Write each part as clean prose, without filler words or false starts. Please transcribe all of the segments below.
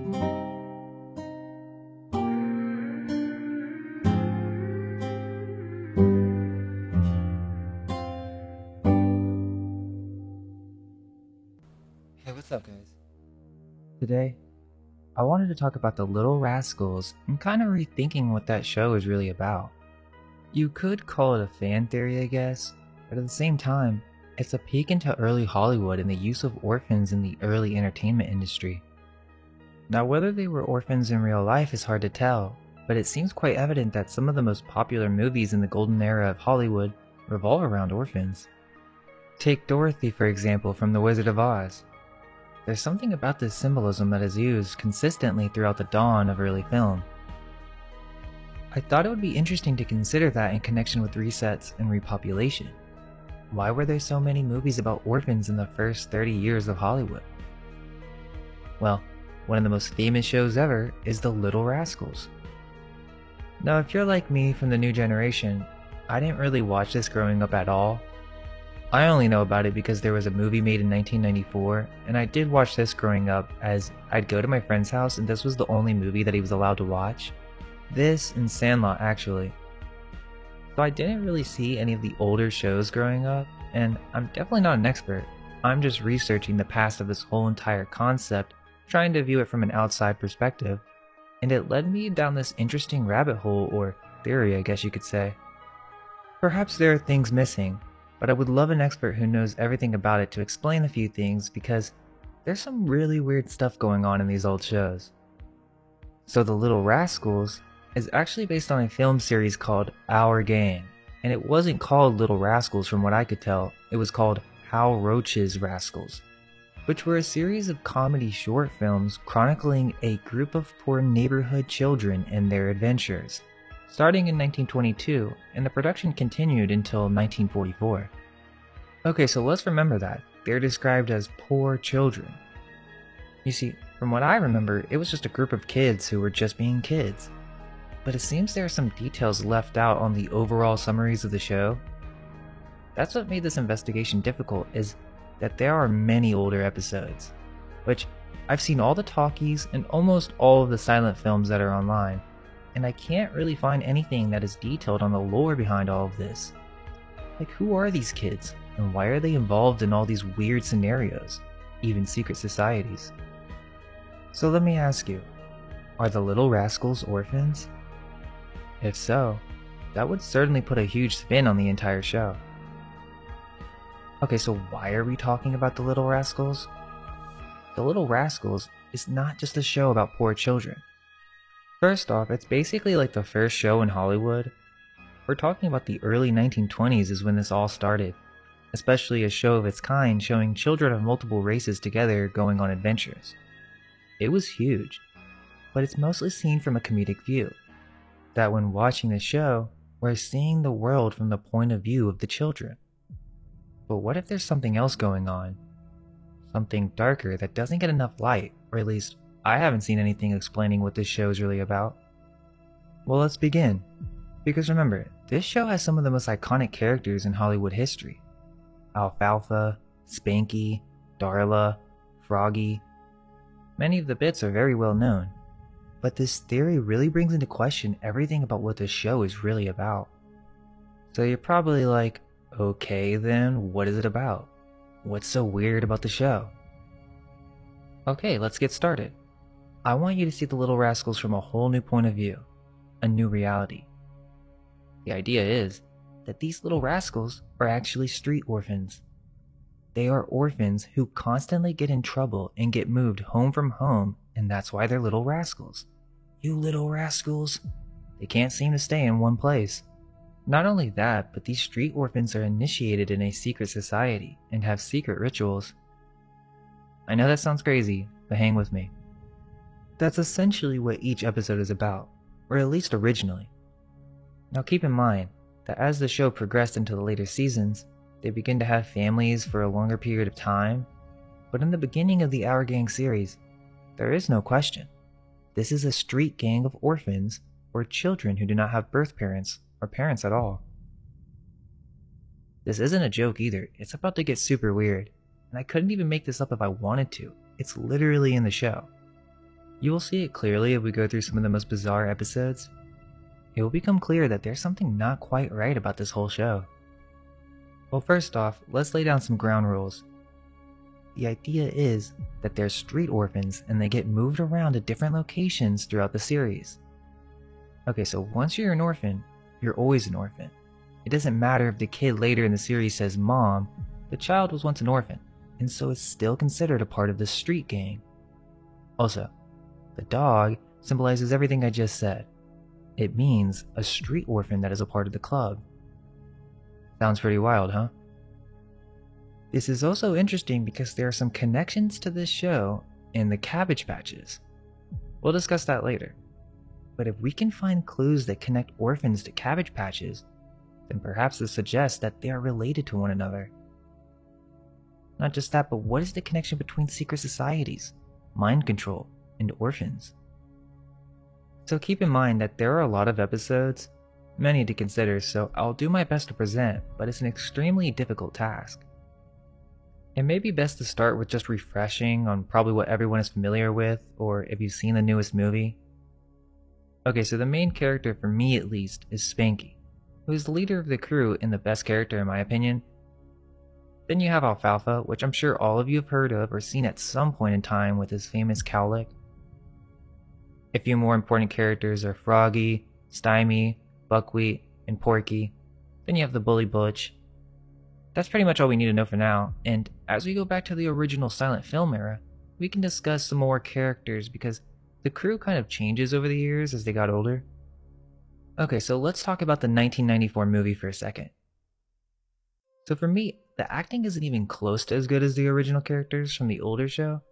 Hey, what's up, guys? Today, I wanted to talk about the Little Rascals and kind of rethinking what that show is really about. You could call it a fan theory, I guess, but at the same time, it's a peek into early Hollywood and the use of orphans in the early entertainment industry. Now, whether they were orphans in real life is hard to tell, but it seems quite evident that some of the most popular movies in the golden era of Hollywood revolve around orphans. Take Dorothy, for example, from The Wizard of Oz. There's something about this symbolism that is used consistently throughout the dawn of early film. I thought it would be interesting to consider that in connection with resets and repopulation. Why were there so many movies about orphans in the first 30 years of Hollywood? Well, one of the most famous shows ever is The Little Rascals. Now, if you're like me from the new generation, I didn't really watch this growing up at all. I only know about it because there was a movie made in 1994, and I did watch this growing up as I'd go to my friend's house and this was the only movie that he was allowed to watch. This and Sandlot, actually. So I didn't really see any of the older shows growing up, and I'm definitely not an expert. I'm just researching the past of this whole entire concept, trying to view it from an outside perspective, and it led me down this interesting rabbit hole, or theory I guess you could say. Perhaps there are things missing, but I would love an expert who knows everything about it to explain a few things because there's some really weird stuff going on in these old shows. So The Little Rascals is actually based on a film series called Our Gang, and it wasn't called Little Rascals from what I could tell, it was called Hal Roach's Rascals, which were a series of comedy short films chronicling a group of poor neighborhood children and their adventures, starting in 1922, and the production continued until 1944. Okay, so let's remember that. They're described as poor children. You see, from what I remember, it was just a group of kids who were just being kids. But it seems there are some details left out on the overall summaries of the show. That's what made this investigation difficult, is that there are many older episodes, which I've seen all the talkies and almost all of the silent films that are online, and I can't really find anything that is detailed on the lore behind all of this. Like, who are these kids, and why are they involved in all these weird scenarios, even secret societies? So let me ask you, are the Little Rascals orphans? If so, that would certainly put a huge spin on the entire show. Okay, so why are we talking about the Little Rascals? The Little Rascals is not just a show about poor children. First off, it's basically like the first show in Hollywood. We're talking about the early 1920s is when this all started, especially a show of its kind showing children of multiple races together going on adventures. It was huge, but it's mostly seen from a comedic view, that when watching the show, we're seeing the world from the point of view of the children. But what if there's something else going on? Something darker that doesn't get enough light, or at least I haven't seen anything explaining what this show is really about. Well, let's begin. Because remember, this show has some of the most iconic characters in Hollywood history. Alfalfa, Spanky, Darla, Froggy. Many of the bits are very well known. But this theory really brings into question everything about what this show is really about. So you're probably like, okay then, what is it about? What's so weird about the show? Okay, let's get started. I want you to see the Little Rascals from a whole new point of view, a new reality. The idea is that these little rascals are actually street orphans. They are orphans who constantly get in trouble and get moved home from home, and that's why they're little rascals. You little rascals! They can't seem to stay in one place. Not only that, but these street orphans are initiated in a secret society and have secret rituals. I know that sounds crazy, but hang with me. That's essentially what each episode is about, or at least originally. Now keep in mind that as the show progressed into the later seasons, they begin to have families for a longer period of time, but in the beginning of the Our Gang series, there is no question. This is a street gang of orphans, or children who do not have birth parents, or parents at all. This isn't a joke either, it's about to get super weird, and I couldn't even make this up if I wanted to. It's literally in the show. You will see it clearly if we go through some of the most bizarre episodes. It will become clear that there's something not quite right about this whole show. Well, first off, let's lay down some ground rules. The idea is that they're street orphans and they get moved around to different locations throughout the series. Okay, so once you're an orphan, you're always an orphan. It doesn't matter if the kid later in the series says mom, the child was once an orphan, and so is still considered a part of the street gang. Also, the dog symbolizes everything I just said. It means a street orphan that is a part of the club. Sounds pretty wild, huh? This is also interesting because there are some connections to this show in the Cabbage Patches. We'll discuss that later. But if we can find clues that connect orphans to Cabbage Patches, then perhaps this suggests that they are related to one another. Not just that, but what is the connection between secret societies, mind control, and orphans? So keep in mind that there are a lot of episodes, many to consider, so I'll do my best to present, but it's an extremely difficult task. It may be best to start with just refreshing on probably what everyone is familiar with, or if you've seen the newest movie. Okay, so the main character, for me at least, is Spanky, who is the leader of the crew and the best character in my opinion. Then you have Alfalfa, which I'm sure all of you have heard of or seen at some point in time with his famous cowlick. A few more important characters are Froggy, Stymie, Buckwheat, and Porky. Then you have the bully Butch. That's pretty much all we need to know for now, and as we go back to the original silent film era, we can discuss some more characters because the crew kind of changes over the years as they got older. Okay, so let's talk about the 1994 movie for a second. So for me, the acting isn't even close to as good as the original characters from the older show.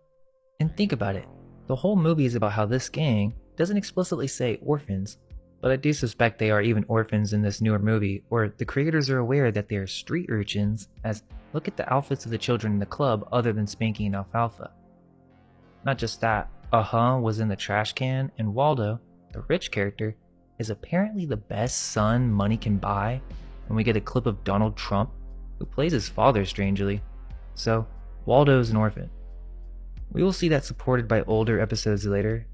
And think about it, the whole movie is about how this gang doesn't explicitly say orphans, but I do suspect they are even orphans in this newer movie, or the creators are aware that they are street urchins, as look at the outfits of the children in the club other than Spanky and Alfalfa. Not just that, was in the trash can, and Waldo, the rich character, is apparently the best son money can buy, and we get a clip of Donald Trump, who plays his father strangely. So, Waldo is an orphan. We will see that supported by older episodes later,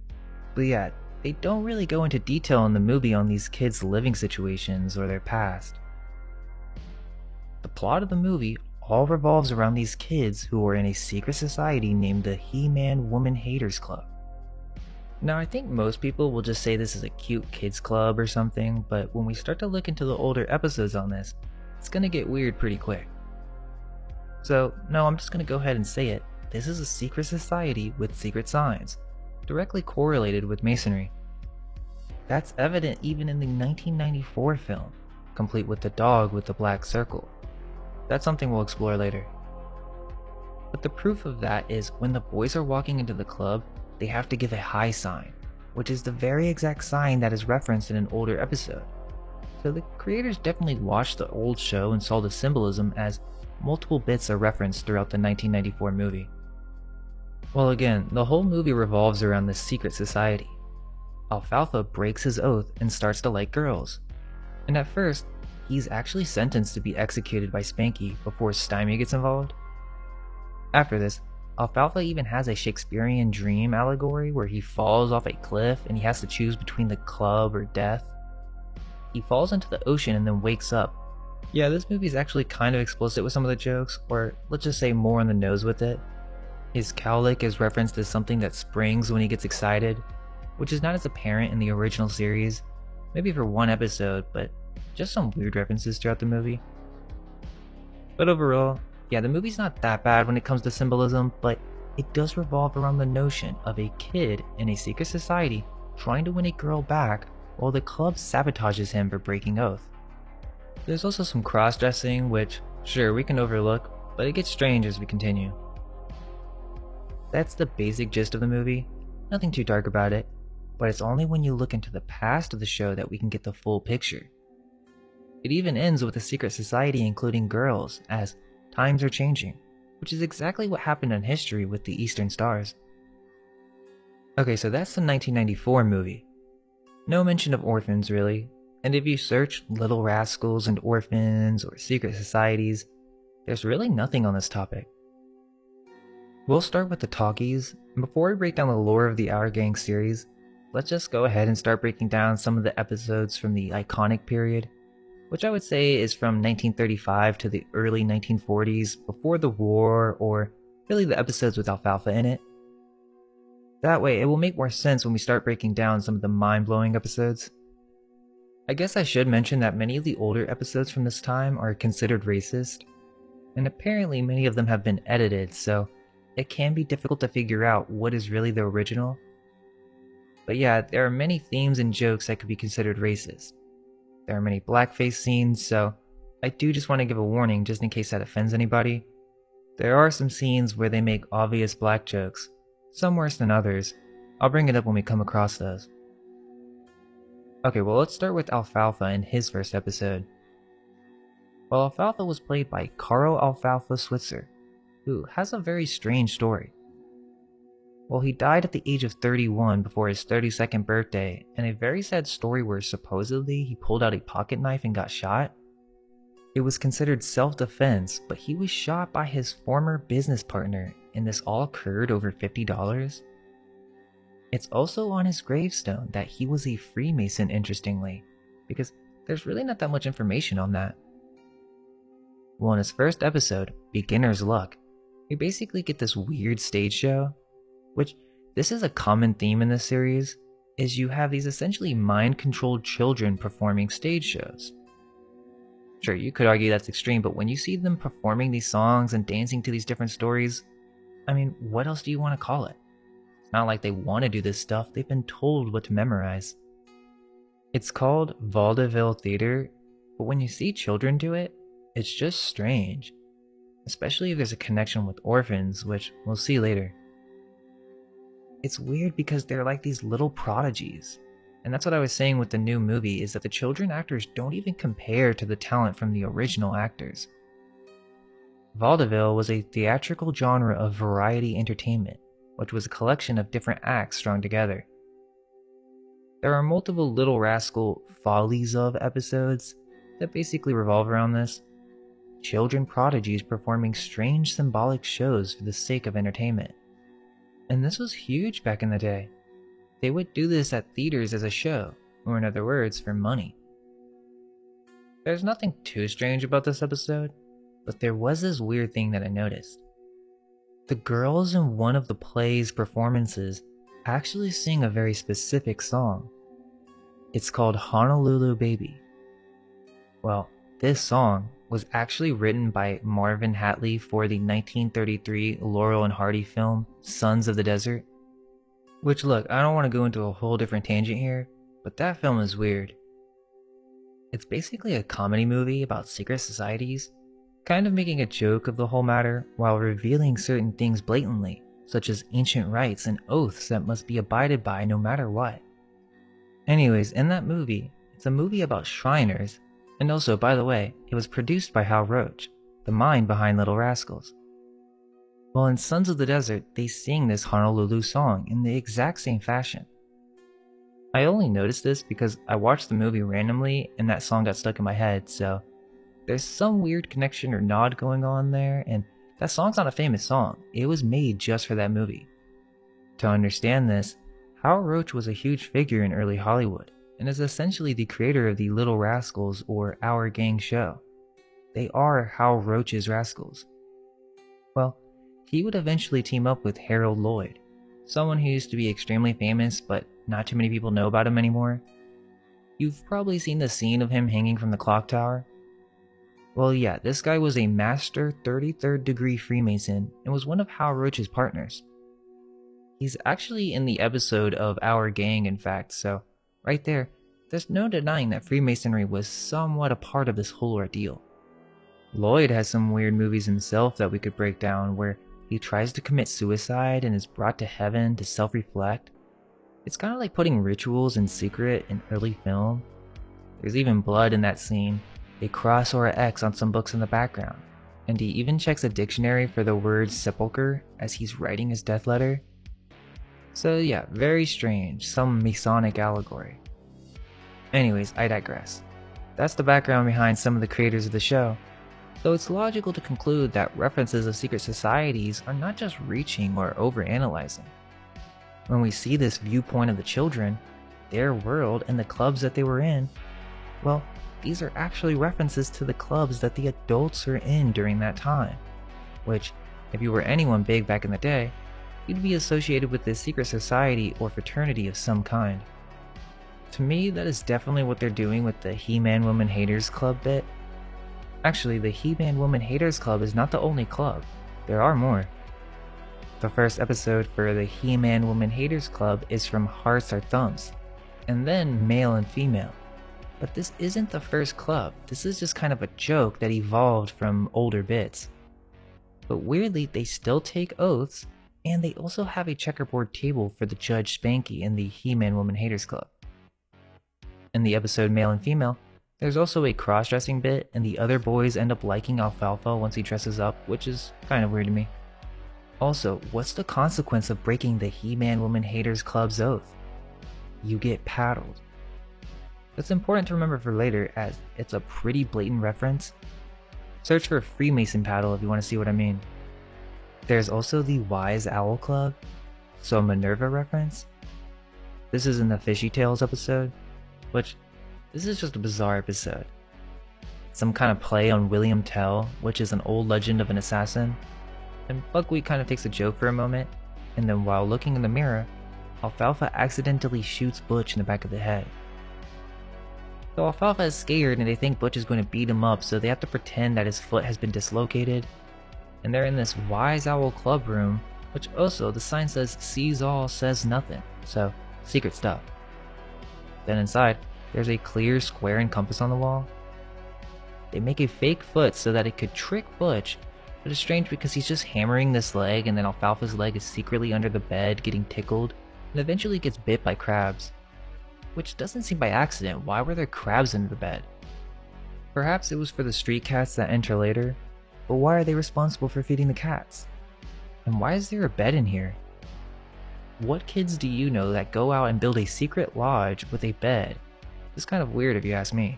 but yeah, they don't really go into detail in the movie on these kids' living situations or their past. The plot of the movie all revolves around these kids who are in a secret society named the He-Man Woman Haters Club. Now I think most people will just say this is a cute kids club or something, but when we start to look into the older episodes on this, it's gonna get weird pretty quick. So no, I'm just gonna go ahead and say it. This is a secret society with secret signs, directly correlated with masonry. That's evident even in the 1994 film, complete with the dog with the black circle. That's something we'll explore later. But the proof of that is when the boys are walking into the club, they have to give a high sign, which is the very exact sign that is referenced in an older episode. So the creators definitely watched the old show and saw the symbolism, as multiple bits are referenced throughout the 1994 movie. Well, again, the whole movie revolves around this secret society. Alfalfa breaks his oath and starts to like girls. And at first, he's actually sentenced to be executed by Spanky before Stymie gets involved. After this, Alfalfa even has a Shakespearean dream allegory where he falls off a cliff and he has to choose between the club or death. He falls into the ocean and then wakes up. Yeah, this movie is actually kind of explicit with some of the jokes, or let's just say more on the nose with it. His cowlick is referenced as something that springs when he gets excited, which is not as apparent in the original series, maybe for one episode, but just some weird references throughout the movie. But overall, yeah, the movie's not that bad when it comes to symbolism, but it does revolve around the notion of a kid in a secret society trying to win a girl back while the club sabotages him for breaking oath. There's also some cross-dressing, which, sure, we can overlook, but it gets strange as we continue. That's the basic gist of the movie, nothing too dark about it, but it's only when you look into the past of the show that we can get the full picture. It even ends with a secret society including girls, as times are changing, which is exactly what happened in history with the Eastern Stars. Okay, so that's the 1994 movie. No mention of orphans really, and if you search Little Rascals and Orphans or secret societies, there's really nothing on this topic. We'll start with the talkies, and before we break down the lore of the Our Gang series, let's just go ahead and start breaking down some of the episodes from the iconic period, which I would say is from 1935 to the early 1940s, before the war, or really the episodes with Alfalfa in it. That way, it will make more sense when we start breaking down some of the mind-blowing episodes. I guess I should mention that many of the older episodes from this time are considered racist, and apparently many of them have been edited, so it can be difficult to figure out what is really the original. But yeah, there are many themes and jokes that could be considered racist. There are many blackface scenes, so I do just want to give a warning just in case that offends anybody. There are some scenes where they make obvious black jokes, some worse than others. I'll bring it up when we come across those. Okay, well let's start with Alfalfa in his first episode. Well, Alfalfa was played by Carl Alfalfa Switzer, who has a very strange story. Well, he died at the age of 31 before his 32nd birthday, and a very sad story where supposedly he pulled out a pocket knife and got shot. It was considered self-defense, but he was shot by his former business partner, and this all occurred over $50. It's also on his gravestone that he was a Freemason, interestingly, because there's really not that much information on that. Well, in his first episode, Beginner's Luck, we basically get this weird stage show, which this is a common theme in this series, is you have these essentially mind-controlled children performing stage shows. Sure, you could argue that's extreme, but when you see them performing these songs and dancing to these different stories, I mean, what else do you want to call it? It's not like they want to do this stuff, they've been told what to memorize. It's called vaudeville theater, but when you see children do it, it's just strange. Especially if there's a connection with Orphans, which we'll see later. It's weird because they're like these little prodigies. And that's what I was saying with the new movie, is that the children actors don't even compare to the talent from the original actors. Vaudeville was a theatrical genre of variety entertainment, which was a collection of different acts strung together. There are multiple Little Rascal Follies of episodes that basically revolve around this. Children prodigies performing strange symbolic shows for the sake of entertainment. And this was huge back in the day. They would do this at theaters as a show, or in other words, for money. There's nothing too strange about this episode, but there was this weird thing that I noticed. The girls in one of the play's performances actually sing a very specific song. It's called Honolulu Baby. Well, this song was actually written by Marvin Hatley for the 1933 Laurel and Hardy film Sons of the Desert. Which, look, I don't want to go into a whole different tangent here, but that film is weird. It's basically a comedy movie about secret societies, kind of making a joke of the whole matter while revealing certain things blatantly, such as ancient rites and oaths that must be abided by no matter what. Anyways, in that movie, it's a movie about Shriners, and also, by the way, it was produced by Hal Roach, the mind behind Little Rascals. Well, in Sons of the Desert, they sing this Honolulu song in the exact same fashion. I only noticed this because I watched the movie randomly and that song got stuck in my head, so there's some weird connection or nod going on there, and that song's not a famous song, it was made just for that movie. To understand this, Hal Roach was a huge figure in early Hollywood, and is essentially the creator of the Little Rascals or Our Gang show. They are Hal Roach's Rascals. Well, he would eventually team up with Harold Lloyd, someone who used to be extremely famous but not too many people know about him anymore. You've probably seen the scene of him hanging from the clock tower. Well, yeah, this guy was a master 33rd degree Freemason and was one of Hal Roach's partners. He's actually in the episode of Our Gang, in fact, so right there's no denying that Freemasonry was somewhat a part of this whole ordeal. Lloyd has some weird movies himself that we could break down where he tries to commit suicide and is brought to heaven to self-reflect. It's kind of like putting rituals in secret in early film. There's even blood in that scene, a cross or an X on some books in the background, and he even checks a dictionary for the word sepulcher as he's writing his death letter. So yeah, very strange, some Masonic allegory. Anyways, I digress. That's the background behind some of the creators of the show. So it's logical to conclude that references of secret societies are not just reaching or overanalyzing. When we see this viewpoint of the children, their world, and the clubs that they were in, well, these are actually references to the clubs that the adults are in during that time, which, if you were anyone big back in the day, you'd be associated with this secret society or fraternity of some kind. To me, that is definitely what they're doing with the He-Man Woman Haters Club bit. Actually, the He-Man Woman Haters Club is not the only club. There are more. The first episode for the He-Man Woman Haters Club is from Hearts Are Thumbs, and then Male and Female. But this isn't the first club, this is just kind of a joke that evolved from older bits. But weirdly, they still take oaths, and they also have a checkerboard table for the Judge Spanky in the He-Man Woman Haters Club. In the episode Male and Female, there's also a cross-dressing bit, and the other boys end up liking Alfalfa once he dresses up, which is kind of weird to me. Also, what's the consequence of breaking the He-Man Woman Haters Club's oath? You get paddled. That's important to remember for later, as it's a pretty blatant reference. Search for Freemason paddle if you want to see what I mean. There's also the Wise Owl Club, so a Minerva reference. This is in the Fishy Tales episode, which this is just a bizarre episode. Some kind of play on William Tell, which is an old legend of an assassin, and Buckwheat kind of takes a joke for a moment, and then while looking in the mirror, Alfalfa accidentally shoots Butch in the back of the head. So Alfalfa is scared and they think Butch is going to beat him up, so they have to pretend that his foot has been dislocated, and they're in this Wise Owl Club room, which also the sign says sees all, says nothing, so secret stuff. Then inside, there's a clear square and compass on the wall. They make a fake foot so that it could trick Butch, but it's strange because he's just hammering this leg, and then Alfalfa's leg is secretly under the bed getting tickled, and eventually gets bit by crabs. Which doesn't seem by accident. Why were there crabs under the bed? Perhaps it was for the street cats that enter later, but why are they responsible for feeding the cats? And why is there a bed in here? What kids do you know that go out and build a secret lodge with a bed? It's kind of weird if you ask me.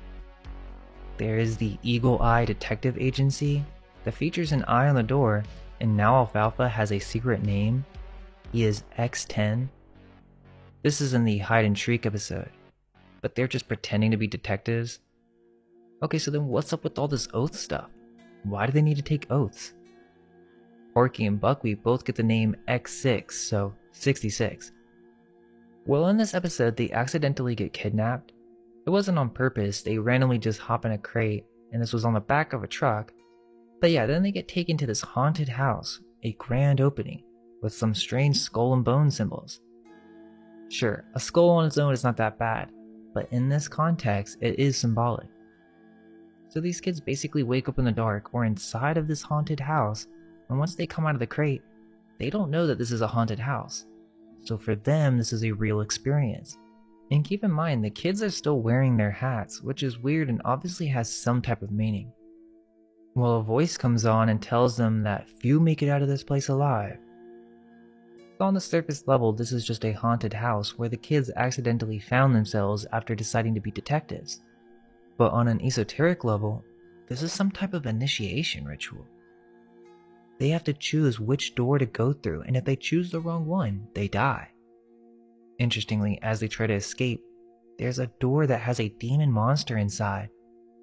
There is the Eagle Eye Detective Agency that features an eye on the door, and now Alfalfa has a secret name. He is X10. This is in the Hide and Shriek episode, but they're just pretending to be detectives. Okay, so then what's up with all this oath stuff? Why do they need to take oaths? Porky and Buckwheat both get the name X6, so 66. Well, in this episode, they accidentally get kidnapped. It wasn't on purpose, they randomly just hop in a crate, and this was on the back of a truck. But yeah, then they get taken to this haunted house, a grand opening, with some strange skull and bone symbols. Sure, a skull on its own is not that bad, but in this context, it is symbolic. So these kids basically wake up in the dark or inside of this haunted house, and once they come out of the crate, they don't know that this is a haunted house. So for them, this is a real experience. And keep in mind, the kids are still wearing their hats, which is weird and obviously has some type of meaning. Well, a voice comes on and tells them that few make it out of this place alive. So on the surface level, this is just a haunted house where the kids accidentally found themselves after deciding to be detectives. But on an esoteric level, this is some type of initiation ritual. They have to choose which door to go through, and if they choose the wrong one, they die. Interestingly, as they try to escape, there's a door that has a demon monster inside,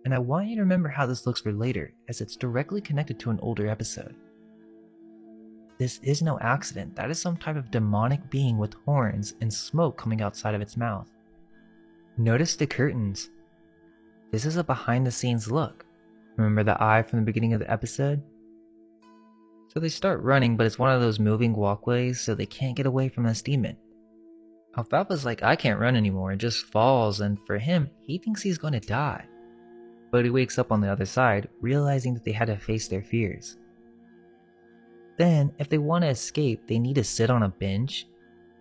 and I want you to remember how this looks for later, as it's directly connected to an older episode. This is no accident, that is some type of demonic being with horns and smoke coming outside of its mouth. Notice the curtains. This is a behind the scenes look. Remember the eye from the beginning of the episode? So they start running, but it's one of those moving walkways, so they can't get away from this demon. Alfalfa's like, I can't run anymore, and just falls, and for him, he thinks he's going to die. But he wakes up on the other side, realizing that they had to face their fears. Then, if they want to escape, they need to sit on a bench,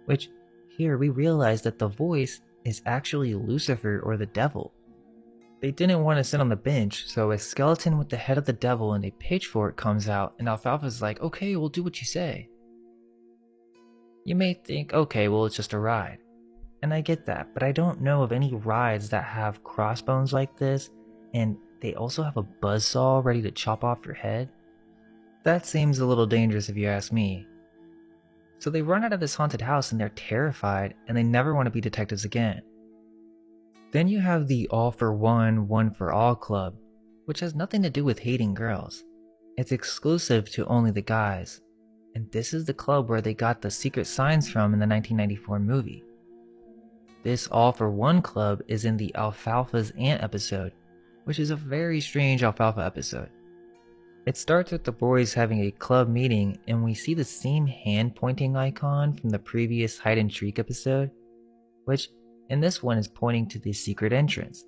which, here we realize that the voice is actually Lucifer or the devil. They didn't want to sit on the bench, so a skeleton with the head of the devil and a pitchfork comes out, and Alfalfa's like, okay, we'll do what you say. You may think, okay, well it's just a ride. And I get that, but I don't know of any rides that have crossbones like this, and they also have a buzzsaw ready to chop off your head? That seems a little dangerous if you ask me. So they run out of this haunted house and they're terrified and they never want to be detectives again. Then you have the All for One, One for All club, which has nothing to do with hating girls. It's exclusive to only the guys, and this is the club where they got the secret signs from in the 1994 movie. This All for One club is in the Alfalfa's Aunt episode, which is a very strange Alfalfa episode. It starts with the boys having a club meeting and we see the same hand pointing icon from the previous hide and shriek episode, which in this one is pointing to the secret entrance.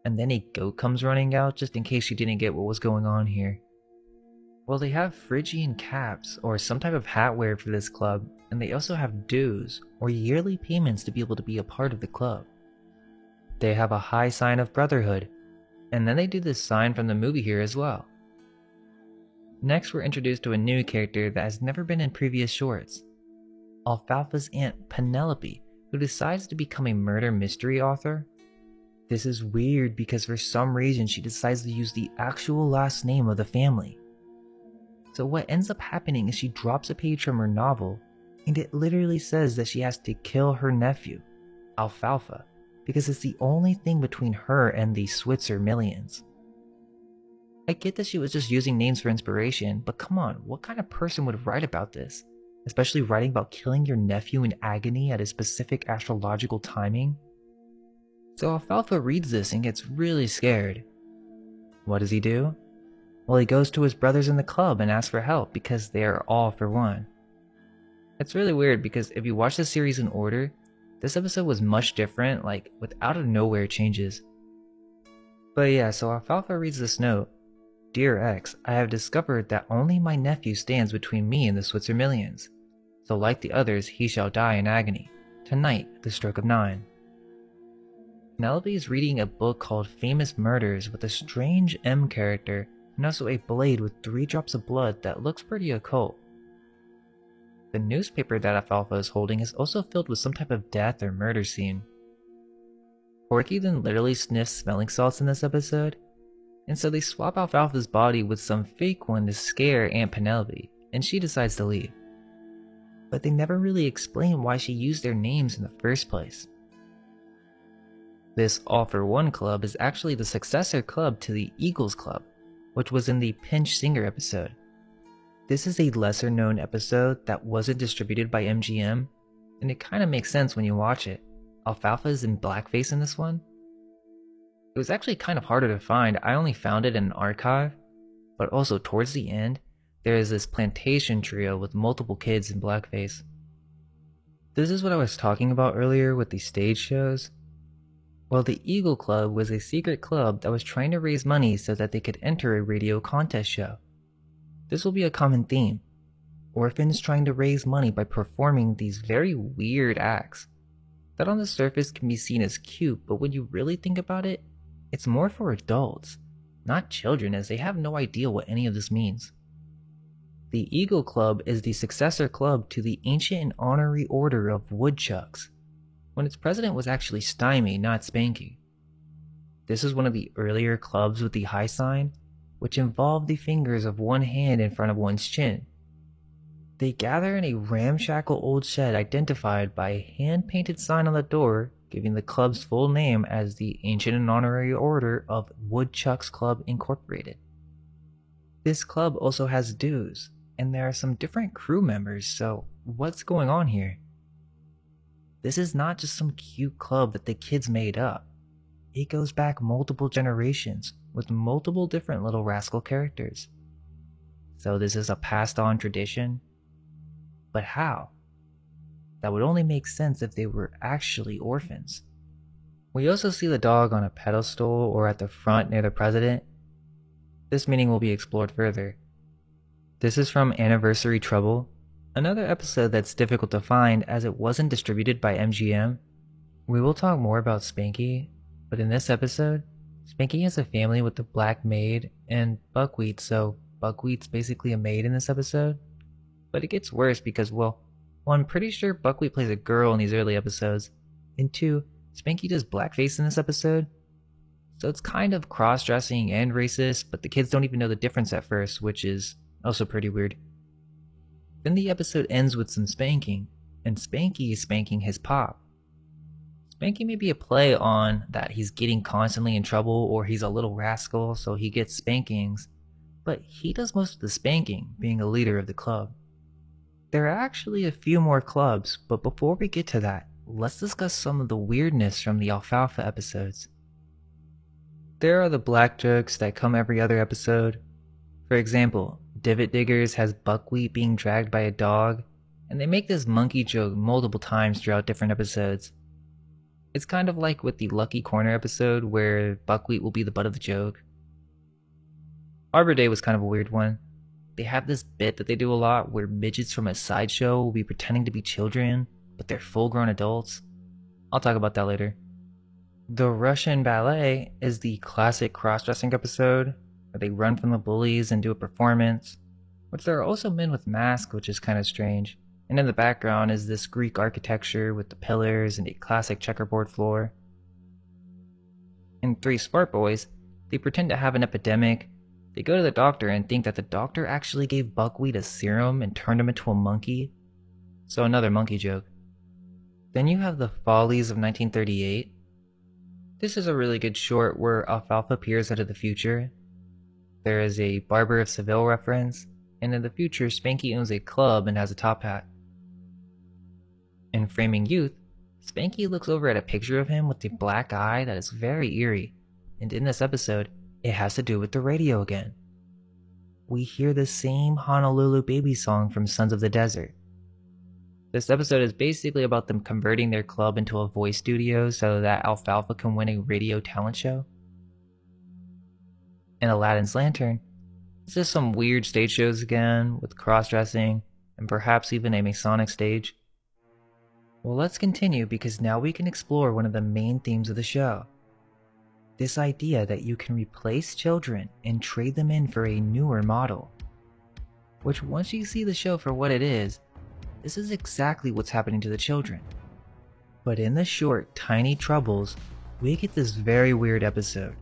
And then a goat comes running out just in case you didn't get what was going on here. Well, they have Phrygian caps or some type of hat wear for this club, and they also have dues or yearly payments to be able to be a part of the club. They have a high sign of brotherhood, and then they do this sign from the movie here as well. Next, we're introduced to a new character that has never been in previous shorts. Alfalfa's aunt Penelope, who decides to become a murder mystery author. This is weird because for some reason she decides to use the actual last name of the family. So what ends up happening is she drops a page from her novel, and it literally says that she has to kill her nephew, Alfalfa, because it's the only thing between her and the Switzer millions. I get that she was just using names for inspiration, but come on, what kind of person would write about this? Especially writing about killing your nephew in agony at a specific astrological timing? So Alfalfa reads this and gets really scared. What does he do? Well, he goes to his brothers in the club and asks for help because they are all for one. It's really weird because if you watch the series in order, this episode was much different, like with out of nowhere changes. But yeah, so Alfalfa reads this note. Dear X, I have discovered that only my nephew stands between me and the Switzer millions. So like the others, he shall die in agony, tonight at the stroke of 9. Penelope is reading a book called Famous Murders with a strange M character and also a blade with 3 drops of blood that looks pretty occult. The newspaper that Alfalfa is holding is also filled with some type of death or murder scene. Porky then literally sniffs smelling salts in this episode, and so they swap Alfalfa's body with some fake one to scare Aunt Penelope, and she decides to leave. But they never really explain why she used their names in the first place. This All for One club is actually the successor club to the Eagles Club, which was in the Pinch Singer episode. This is a lesser known episode that wasn't distributed by MGM, and it kinda makes sense when you watch it. Alfalfa is in blackface in this one. It was actually kind of harder to find. I only found it in an archive, but also towards the end, there is this plantation trio with multiple kids in blackface. This is what I was talking about earlier with the stage shows. Well, the Eagle Club was a secret club that was trying to raise money so that they could enter a radio contest show. This will be a common theme. Orphans trying to raise money by performing these very weird acts that on the surface can be seen as cute, but when you really think about it, it's more for adults, not children, as they have no idea what any of this means. The Eagle Club is the successor club to the ancient and honorary order of woodchucks, when its president was actually Stymie, not Spanky. This is one of the earlier clubs with the high sign, which involved the fingers of one hand in front of one's chin. They gather in a ramshackle old shed identified by a hand-painted sign on the door giving the club's full name as the Ancient and Honorary Order of Woodchucks Club Incorporated. This club also has dues, and there are some different crew members, so what's going on here? This is not just some cute club that the kids made up. It goes back multiple generations with multiple different Little Rascal characters. So this is a passed on tradition? But how? That would only make sense if they were actually orphans. We also see the dog on a pedestal or at the front near the president. This meaning will be explored further. This is from Anniversary Trouble, another episode that's difficult to find as it wasn't distributed by MGM. We will talk more about Spanky, but in this episode, Spanky has a family with a black maid and Buckwheat, so Buckwheat's basically a maid in this episode. But it gets worse because, well, I'm pretty sure Buckwheat plays a girl in these early episodes, and 2, Spanky does blackface in this episode. So it's kind of cross-dressing and racist, but the kids don't even know the difference at first, which is also pretty weird. Then the episode ends with some spanking, and Spanky is spanking his pop. Spanky may be a play on that he's getting constantly in trouble or he's a little rascal, so he gets spankings, but he does most of the spanking, being a leader of the club. There are actually a few more clubs, but before we get to that, let's discuss some of the weirdness from the Alfalfa episodes. There are the black jokes that come every other episode. For example, Divot Diggers has buckwheat being dragged by a dog, and they make this monkey joke multiple times throughout different episodes. It's kind of like with the Lucky Corner episode where buckwheat will be the butt of the joke. Arbor Day was kind of a weird one. They have this bit that they do a lot where midgets from a sideshow will be pretending to be children, but they're full-grown adults. I'll talk about that later. The Russian Ballet is the classic cross-dressing episode where they run from the bullies and do a performance, which there are also men with masks, which is kind of strange. And in the background is this Greek architecture with the pillars and a classic checkerboard floor. In Three Smart Boys, they pretend to have an epidemic. They go to the doctor and think that the doctor actually gave buckwheat a serum and turned him into a monkey. So another monkey joke. Then you have The Follies of 1938. This is a really good short where Alfalfa appears out of the future. There is a Barber of Seville reference, and in the future Spanky owns a club and has a top hat. In Framing Youth, Spanky looks over at a picture of him with a black eye that is very eerie, and in this episode, it has to do with the radio again. We hear the same Honolulu Baby song from Sons of the Desert. This episode is basically about them converting their club into a voice studio so that Alfalfa can win a radio talent show. In Aladdin's Lantern, it's just some weird stage shows again, with cross-dressing, and perhaps even a Masonic stage. Well, let's continue because now we can explore one of the main themes of the show. This idea that you can replace children and trade them in for a newer model. Which once you see the show for what it is, this is exactly what's happening to the children. But in the short, Tiny Troubles, we get this very weird episode.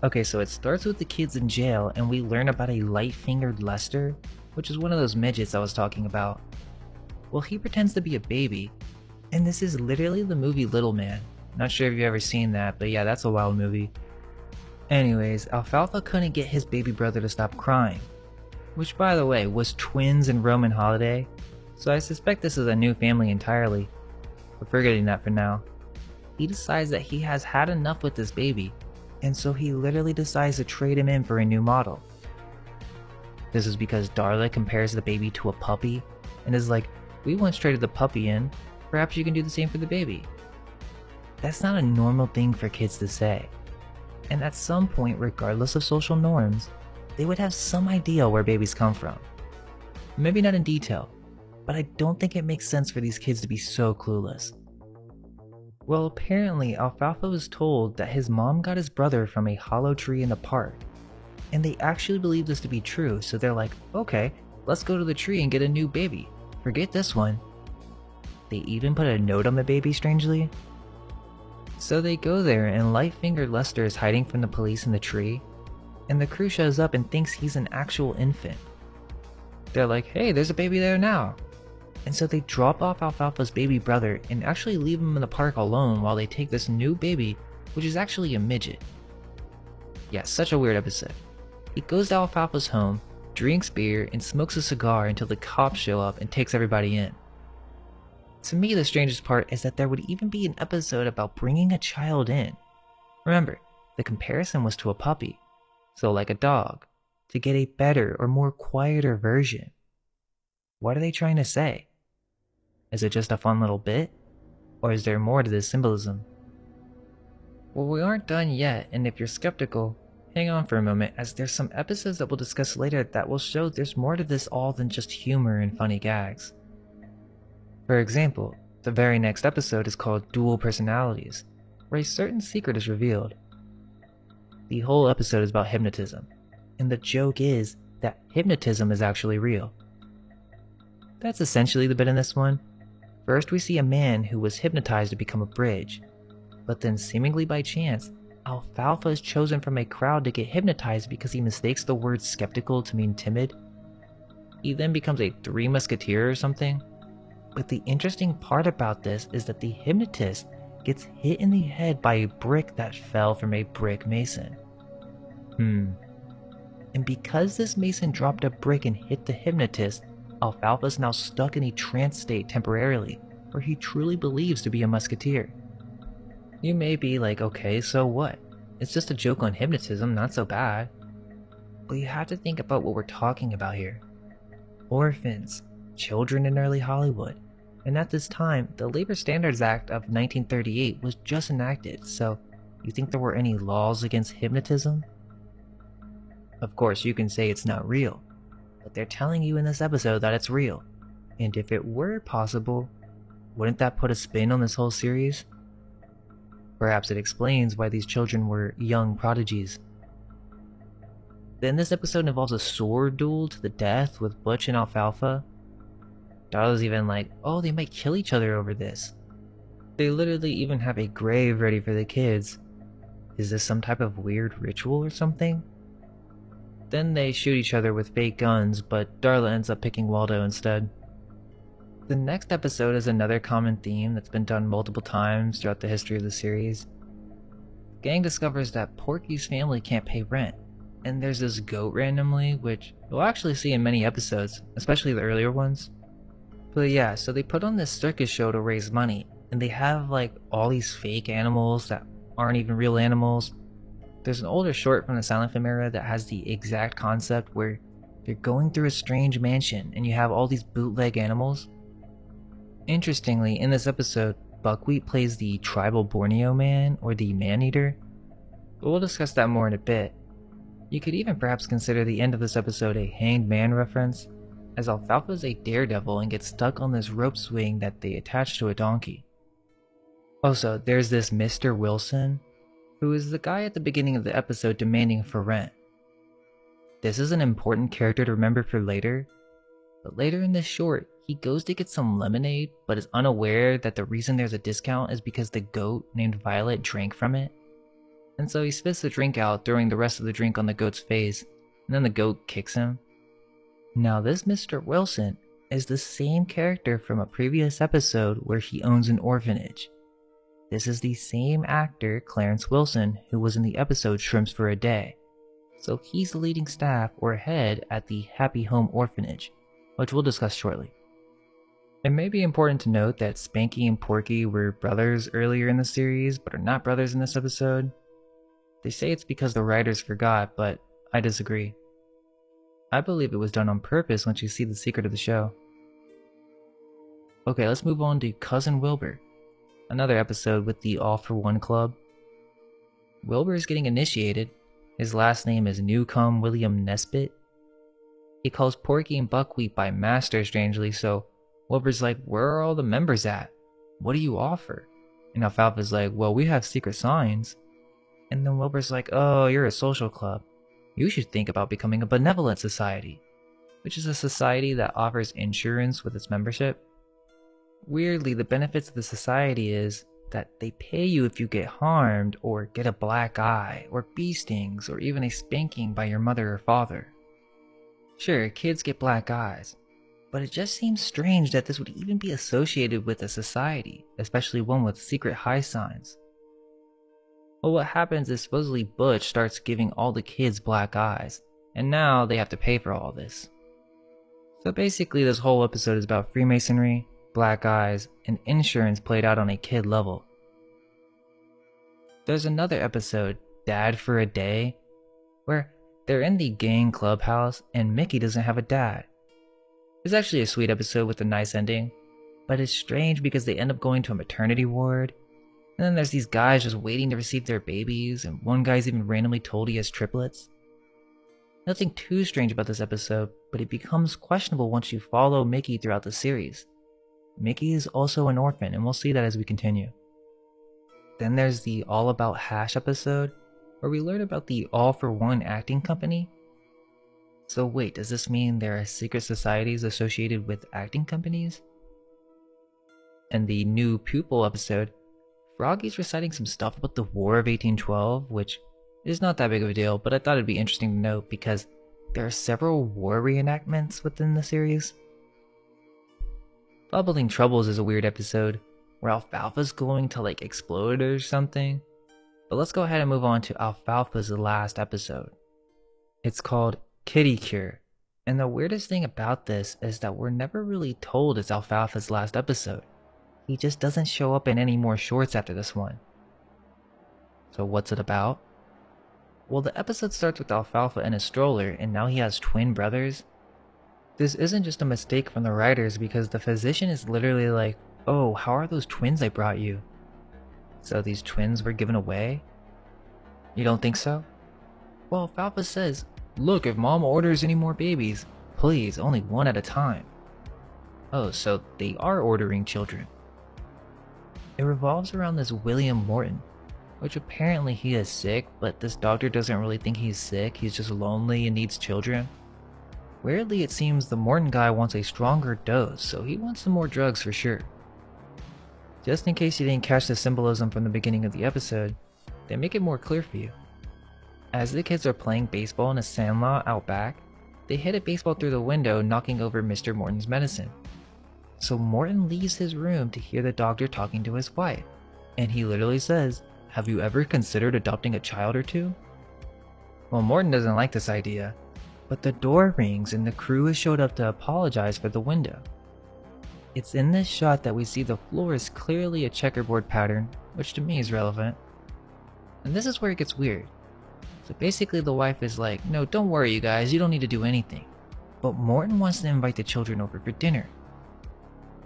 Okay, so it starts with the kids in jail and we learn about a light-fingered Lester, which is one of those midgets I was talking about. Well, he pretends to be a baby, and this is literally the movie Little Man. Not sure if you've ever seen that, but yeah, that's a wild movie. Anyways, Alfalfa couldn't get his baby brother to stop crying, which by the way was twins and Roman Holiday, so I suspect this is a new family entirely, but forgetting that for now. He decides that he has had enough with this baby, and so he literally decides to trade him in for a new model. This is because Darla compares the baby to a puppy, and is like, we once traded the puppy in, perhaps you can do the same for the baby. That's not a normal thing for kids to say, and at some point, regardless of social norms, they would have some idea where babies come from. Maybe not in detail, but I don't think it makes sense for these kids to be so clueless. Well, apparently Alfalfa was told that his mom got his brother from a hollow tree in the park, and they actually believe this to be true, so they're like, okay, let's go to the tree and get a new baby. Forget this one. They even put a note on the baby, strangely. So they go there and light-fingered Lester is hiding from the police in the tree, and the crew shows up and thinks he's an actual infant. They're like, hey, there's a baby there now. And so they drop off Alfalfa's baby brother and actually leave him in the park alone while they take this new baby, which is actually a midget. Yeah, such a weird episode. He goes to Alfalfa's home, drinks beer, and smokes a cigar until the cops show up and takes everybody in. To me, the strangest part is that there would even be an episode about bringing a child in. Remember, the comparison was to a puppy, so like a dog, to get a better or more quieter version. What are they trying to say? Is it just a fun little bit? Or is there more to this symbolism? Well, we aren't done yet, and if you're skeptical, hang on for a moment, as there's some episodes that we'll discuss later that will show there's more to this all than just humor and funny gags. For example, the very next episode is called Dual Personalities, where a certain secret is revealed. The whole episode is about hypnotism, and the joke is that hypnotism is actually real. That's essentially the bit in this one. First we see a man who was hypnotized to become a bridge, but then seemingly by chance, Alfalfa is chosen from a crowd to get hypnotized because he mistakes the word skeptical to mean timid. He then becomes a Three Musketeer or something. But the interesting part about this is that the hypnotist gets hit in the head by a brick that fell from a brick mason. And because this mason dropped a brick and hit the hypnotist, Alfalfa's now stuck in a trance state temporarily, where he truly believes to be a musketeer. You may be like, okay, so what? It's just a joke on hypnotism, not so bad. But you have to think about what we're talking about here. Orphans, children in early Hollywood. And at this time, the Labor Standards Act of 1938 was just enacted, so you think there were any laws against hypnotism? Of course, you can say it's not real, but they're telling you in this episode that it's real. And if it were possible, wouldn't that put a spin on this whole series? Perhaps it explains why these children were young prodigies. Then this episode involves a sword duel to the death with Butch and Alfalfa. Darla's even like, oh, they might kill each other over this. They literally even have a grave ready for the kids. Is this some type of weird ritual or something? Then they shoot each other with fake guns, but Darla ends up picking Waldo instead. The next episode is another common theme that's been done multiple times throughout the history of the series. The gang discovers that Porky's family can't pay rent, and there's this goat randomly, which you'll actually see in many episodes, especially the earlier ones. But yeah, so they put on this circus show to raise money, and they have like all these fake animals that aren't even real animals. There's an older short from the silent film era that has the exact concept where they're going through a strange mansion and you have all these bootleg animals. Interestingly, in this episode, Buckwheat plays the tribal Borneo man or the man-eater, but we'll discuss that more in a bit. You could even perhaps consider the end of this episode a Hanged Man reference, as Alfalfa is a daredevil and gets stuck on this rope swing that they attach to a donkey. Also, there's this Mr. Wilson, who is the guy at the beginning of the episode demanding for rent. This is an important character to remember for later, but later in this short, he goes to get some lemonade, but is unaware that the reason there's a discount is because the goat named Violet drank from it. And so he spits the drink out, throwing the rest of the drink on the goat's face, and then the goat kicks him. Now this Mr. Wilson is the same character from a previous episode where he owns an orphanage. This is the same actor, Clarence Wilson, who was in the episode Shrimps for a Day. So he's the leading staff or head at the Happy Home Orphanage, which we'll discuss shortly. It may be important to note that Spanky and Porky were brothers earlier in the series, but are not brothers in this episode. They say it's because the writers forgot, but I disagree. I believe it was done on purpose once you see the secret of the show. Okay, let's move on to Cousin Wilbur, another episode with the All for One Club. Wilbur is getting initiated. His last name is Newcomb William Nesbitt. He calls Porky and Buckwheat by master strangely, so Wilbur's like, where are all the members at? What do you offer? And Alfalfa's like, well, we have secret signs. And then Wilbur's like, oh, you're a social club. You should think about becoming a benevolent society, which is a society that offers insurance with its membership. Weirdly, the benefits of the society is that they pay you if you get harmed or get a black eye or bee stings or even a spanking by your mother or father. Sure, kids get black eyes, but it just seems strange that this would even be associated with a society, especially one with secret high signs. Well, what happens is supposedly Butch starts giving all the kids black eyes, and now they have to pay for all this. So basically this whole episode is about Freemasonry, black eyes, and insurance played out on a kid level. There's another episode, Dad for a Day, where they're in the gang clubhouse and Mickey doesn't have a dad. It's actually a sweet episode with a nice ending, but it's strange because they end up going to a maternity ward. And then there's these guys just waiting to receive their babies, and one guy's even randomly told he has triplets. Nothing too strange about this episode, but it becomes questionable once you follow Mickey throughout the series. Mickey is also an orphan, and we'll see that as we continue. Then there's the All About Hash episode, where we learn about the All for One acting company. So wait, does this mean there are secret societies associated with acting companies? And the New Pupil episode, Froggy's reciting some stuff about the War of 1812, which is not that big of a deal, but I thought it'd be interesting to note because there are several war reenactments within the series. Bubbling Troubles is a weird episode where Alfalfa's going to like explode or something. But let's go ahead and move on to Alfalfa's last episode. It's called Kitty Cure. And the weirdest thing about this is that we're never really told it's Alfalfa's last episode. He just doesn't show up in any more shorts after this one. So what's it about? Well, the episode starts with Alfalfa in a stroller and now he has twin brothers. This isn't just a mistake from the writers because the physician is literally like, "Oh, how are those twins I brought you?" So these twins were given away? You don't think so? Well, Alfalfa says, "Look, if mom orders any more babies, please, only one at a time." Oh, so they are ordering children. It revolves around this William Morton, which apparently he is sick, but this doctor doesn't really think he's sick, he's just lonely and needs children. Weirdly, it seems the Morton guy wants a stronger dose, so he wants some more drugs for sure. Just in case you didn't catch the symbolism from the beginning of the episode, they make it more clear for you. As the kids are playing baseball in a sandlot out back, they hit a baseball through the window, knocking over Mr. Morton's medicine. So Morton leaves his room to hear the doctor talking to his wife, and he literally says, "Have you ever considered adopting a child or two?" Well, Morton doesn't like this idea, but the door rings and the crew has showed up to apologize for the window. It's in this shot that we see the floor is clearly a checkerboard pattern, which to me is relevant. And this is where it gets weird. So basically the wife is like, "No, don't worry you guys, you don't need to do anything." But Morton wants to invite the children over for dinner.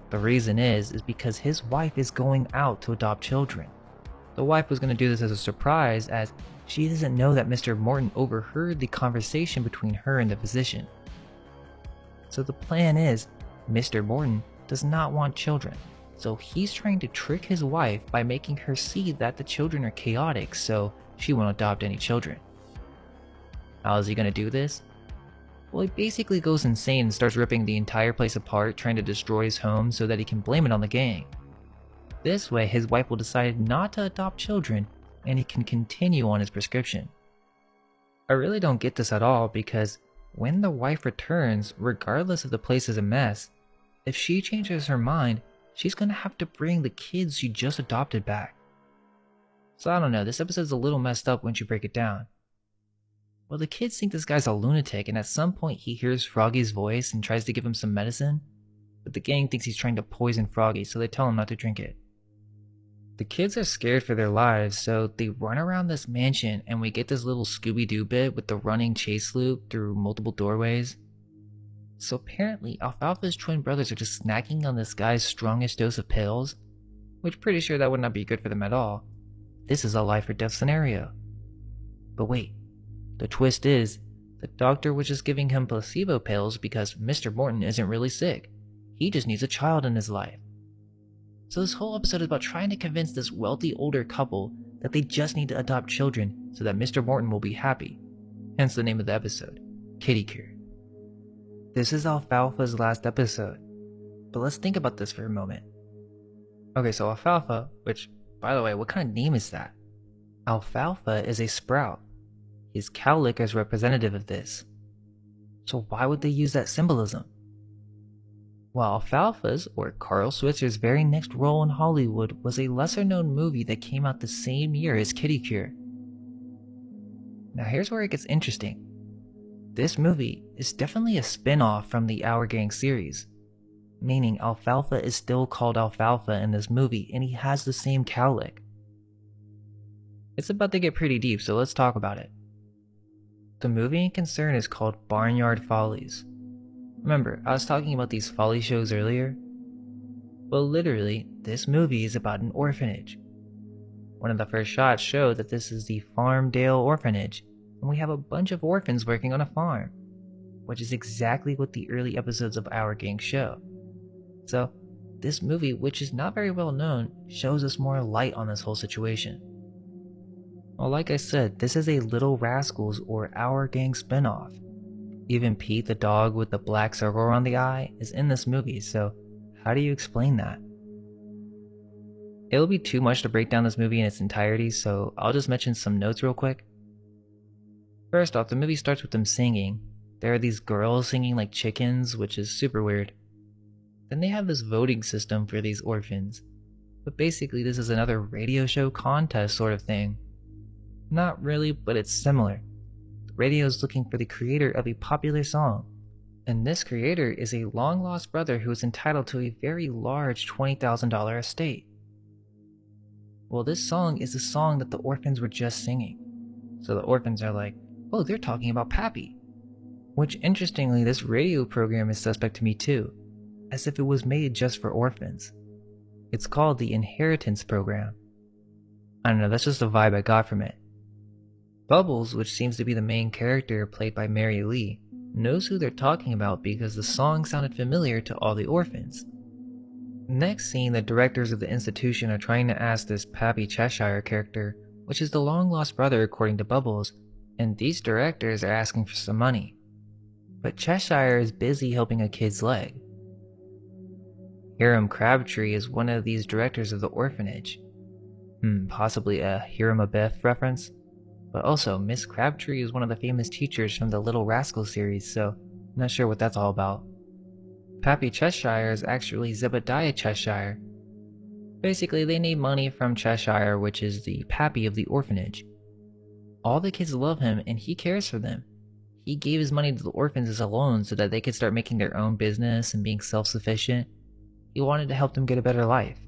The reason is because his wife is going out to adopt children. The wife was going to do this as a surprise as she doesn't know that Mr. Morton overheard the conversation between her and the physician. So the plan is, Mr. Morton does not want children, so he's trying to trick his wife by making her see that the children are chaotic, so she won't adopt any children. How is he going to do this? Well, he basically goes insane and starts ripping the entire place apart, trying to destroy his home so that he can blame it on the gang. This way, his wife will decide not to adopt children, and he can continue on his prescription. I really don't get this at all because when the wife returns, regardless if the place is a mess, if she changes her mind, she's going to have to bring the kids she just adopted back. So I don't know, this episode's a little messed up once you break it down. Well, the kids think this guy's a lunatic, and at some point he hears Froggy's voice and tries to give him some medicine, but the gang thinks he's trying to poison Froggy, so they tell him not to drink it. The kids are scared for their lives, so they run around this mansion and we get this little Scooby-Doo bit with the running chase loop through multiple doorways. So apparently Alfalfa's twin brothers are just snacking on this guy's strongest dose of pills, which pretty sure that would not be good for them at all. This is a life or death scenario. But wait, the twist is, the doctor was just giving him placebo pills because Mr. Morton isn't really sick. He just needs a child in his life. So this whole episode is about trying to convince this wealthy older couple that they just need to adopt children so that Mr. Morton will be happy. Hence the name of the episode, Kitty Cure. This is Alfalfa's last episode, but let's think about this for a moment. Okay, so Alfalfa, which, by the way, what kind of name is that? Alfalfa is a sprout. His cowlick is representative of this. So why would they use that symbolism? Well, Alfalfa's, or Carl Switzer's very next role in Hollywood was a lesser known movie that came out the same year as Kitty Cure. Now here's where it gets interesting. This movie is definitely a spin-off from the Our Gang series, meaning Alfalfa is still called Alfalfa in this movie and he has the same cowlick. It's about to get pretty deep, so let's talk about it. The movie in concern is called Barnyard Follies. Remember, I was talking about these folly shows earlier? Well, literally, this movie is about an orphanage. One of the first shots show that this is the Farmdale Orphanage, and we have a bunch of orphans working on a farm, which is exactly what the early episodes of Our Gang show. So, this movie, which is not very well known, shows us more light on this whole situation. Well, like I said, this is a Little Rascals or Our Gang spinoff. Even Pete the dog with the black circle around the eye is in this movie, so how do you explain that? It'll be too much to break down this movie in its entirety, so I'll just mention some notes real quick. First off, the movie starts with them singing. There are these girls singing like chickens, which is super weird. Then they have this voting system for these orphans. But basically this is another radio show contest sort of thing. Not really, but it's similar. The radio is looking for the creator of a popular song. And this creator is a long-lost brother who is entitled to a very large $20,000 estate. Well, this song is the song that the orphans were just singing. So the orphans are like, oh, they're talking about Pappy. Which, interestingly, this radio program is suspect to me too, as if it was made just for orphans. It's called the Inheritance Program. I don't know, that's just the vibe I got from it. Bubbles, which seems to be the main character played by Mary Lee, knows who they're talking about because the song sounded familiar to all the orphans. Next scene, the directors of the institution are trying to ask this Pappy Cheshire character, which is the long-lost brother according to Bubbles, and these directors are asking for some money. But Cheshire is busy helping a kid's leg. Hiram Crabtree is one of these directors of the orphanage. Possibly a Hiram Abiff reference? But also, Miss Crabtree is one of the famous teachers from the Little Rascals series, so I'm not sure what that's all about. Pappy Cheshire is actually Zebediah Cheshire. Basically, they need money from Cheshire, which is the Pappy of the orphanage. All the kids love him and he cares for them. He gave his money to the orphans as a loan so that they could start making their own business and being self-sufficient. He wanted to help them get a better life.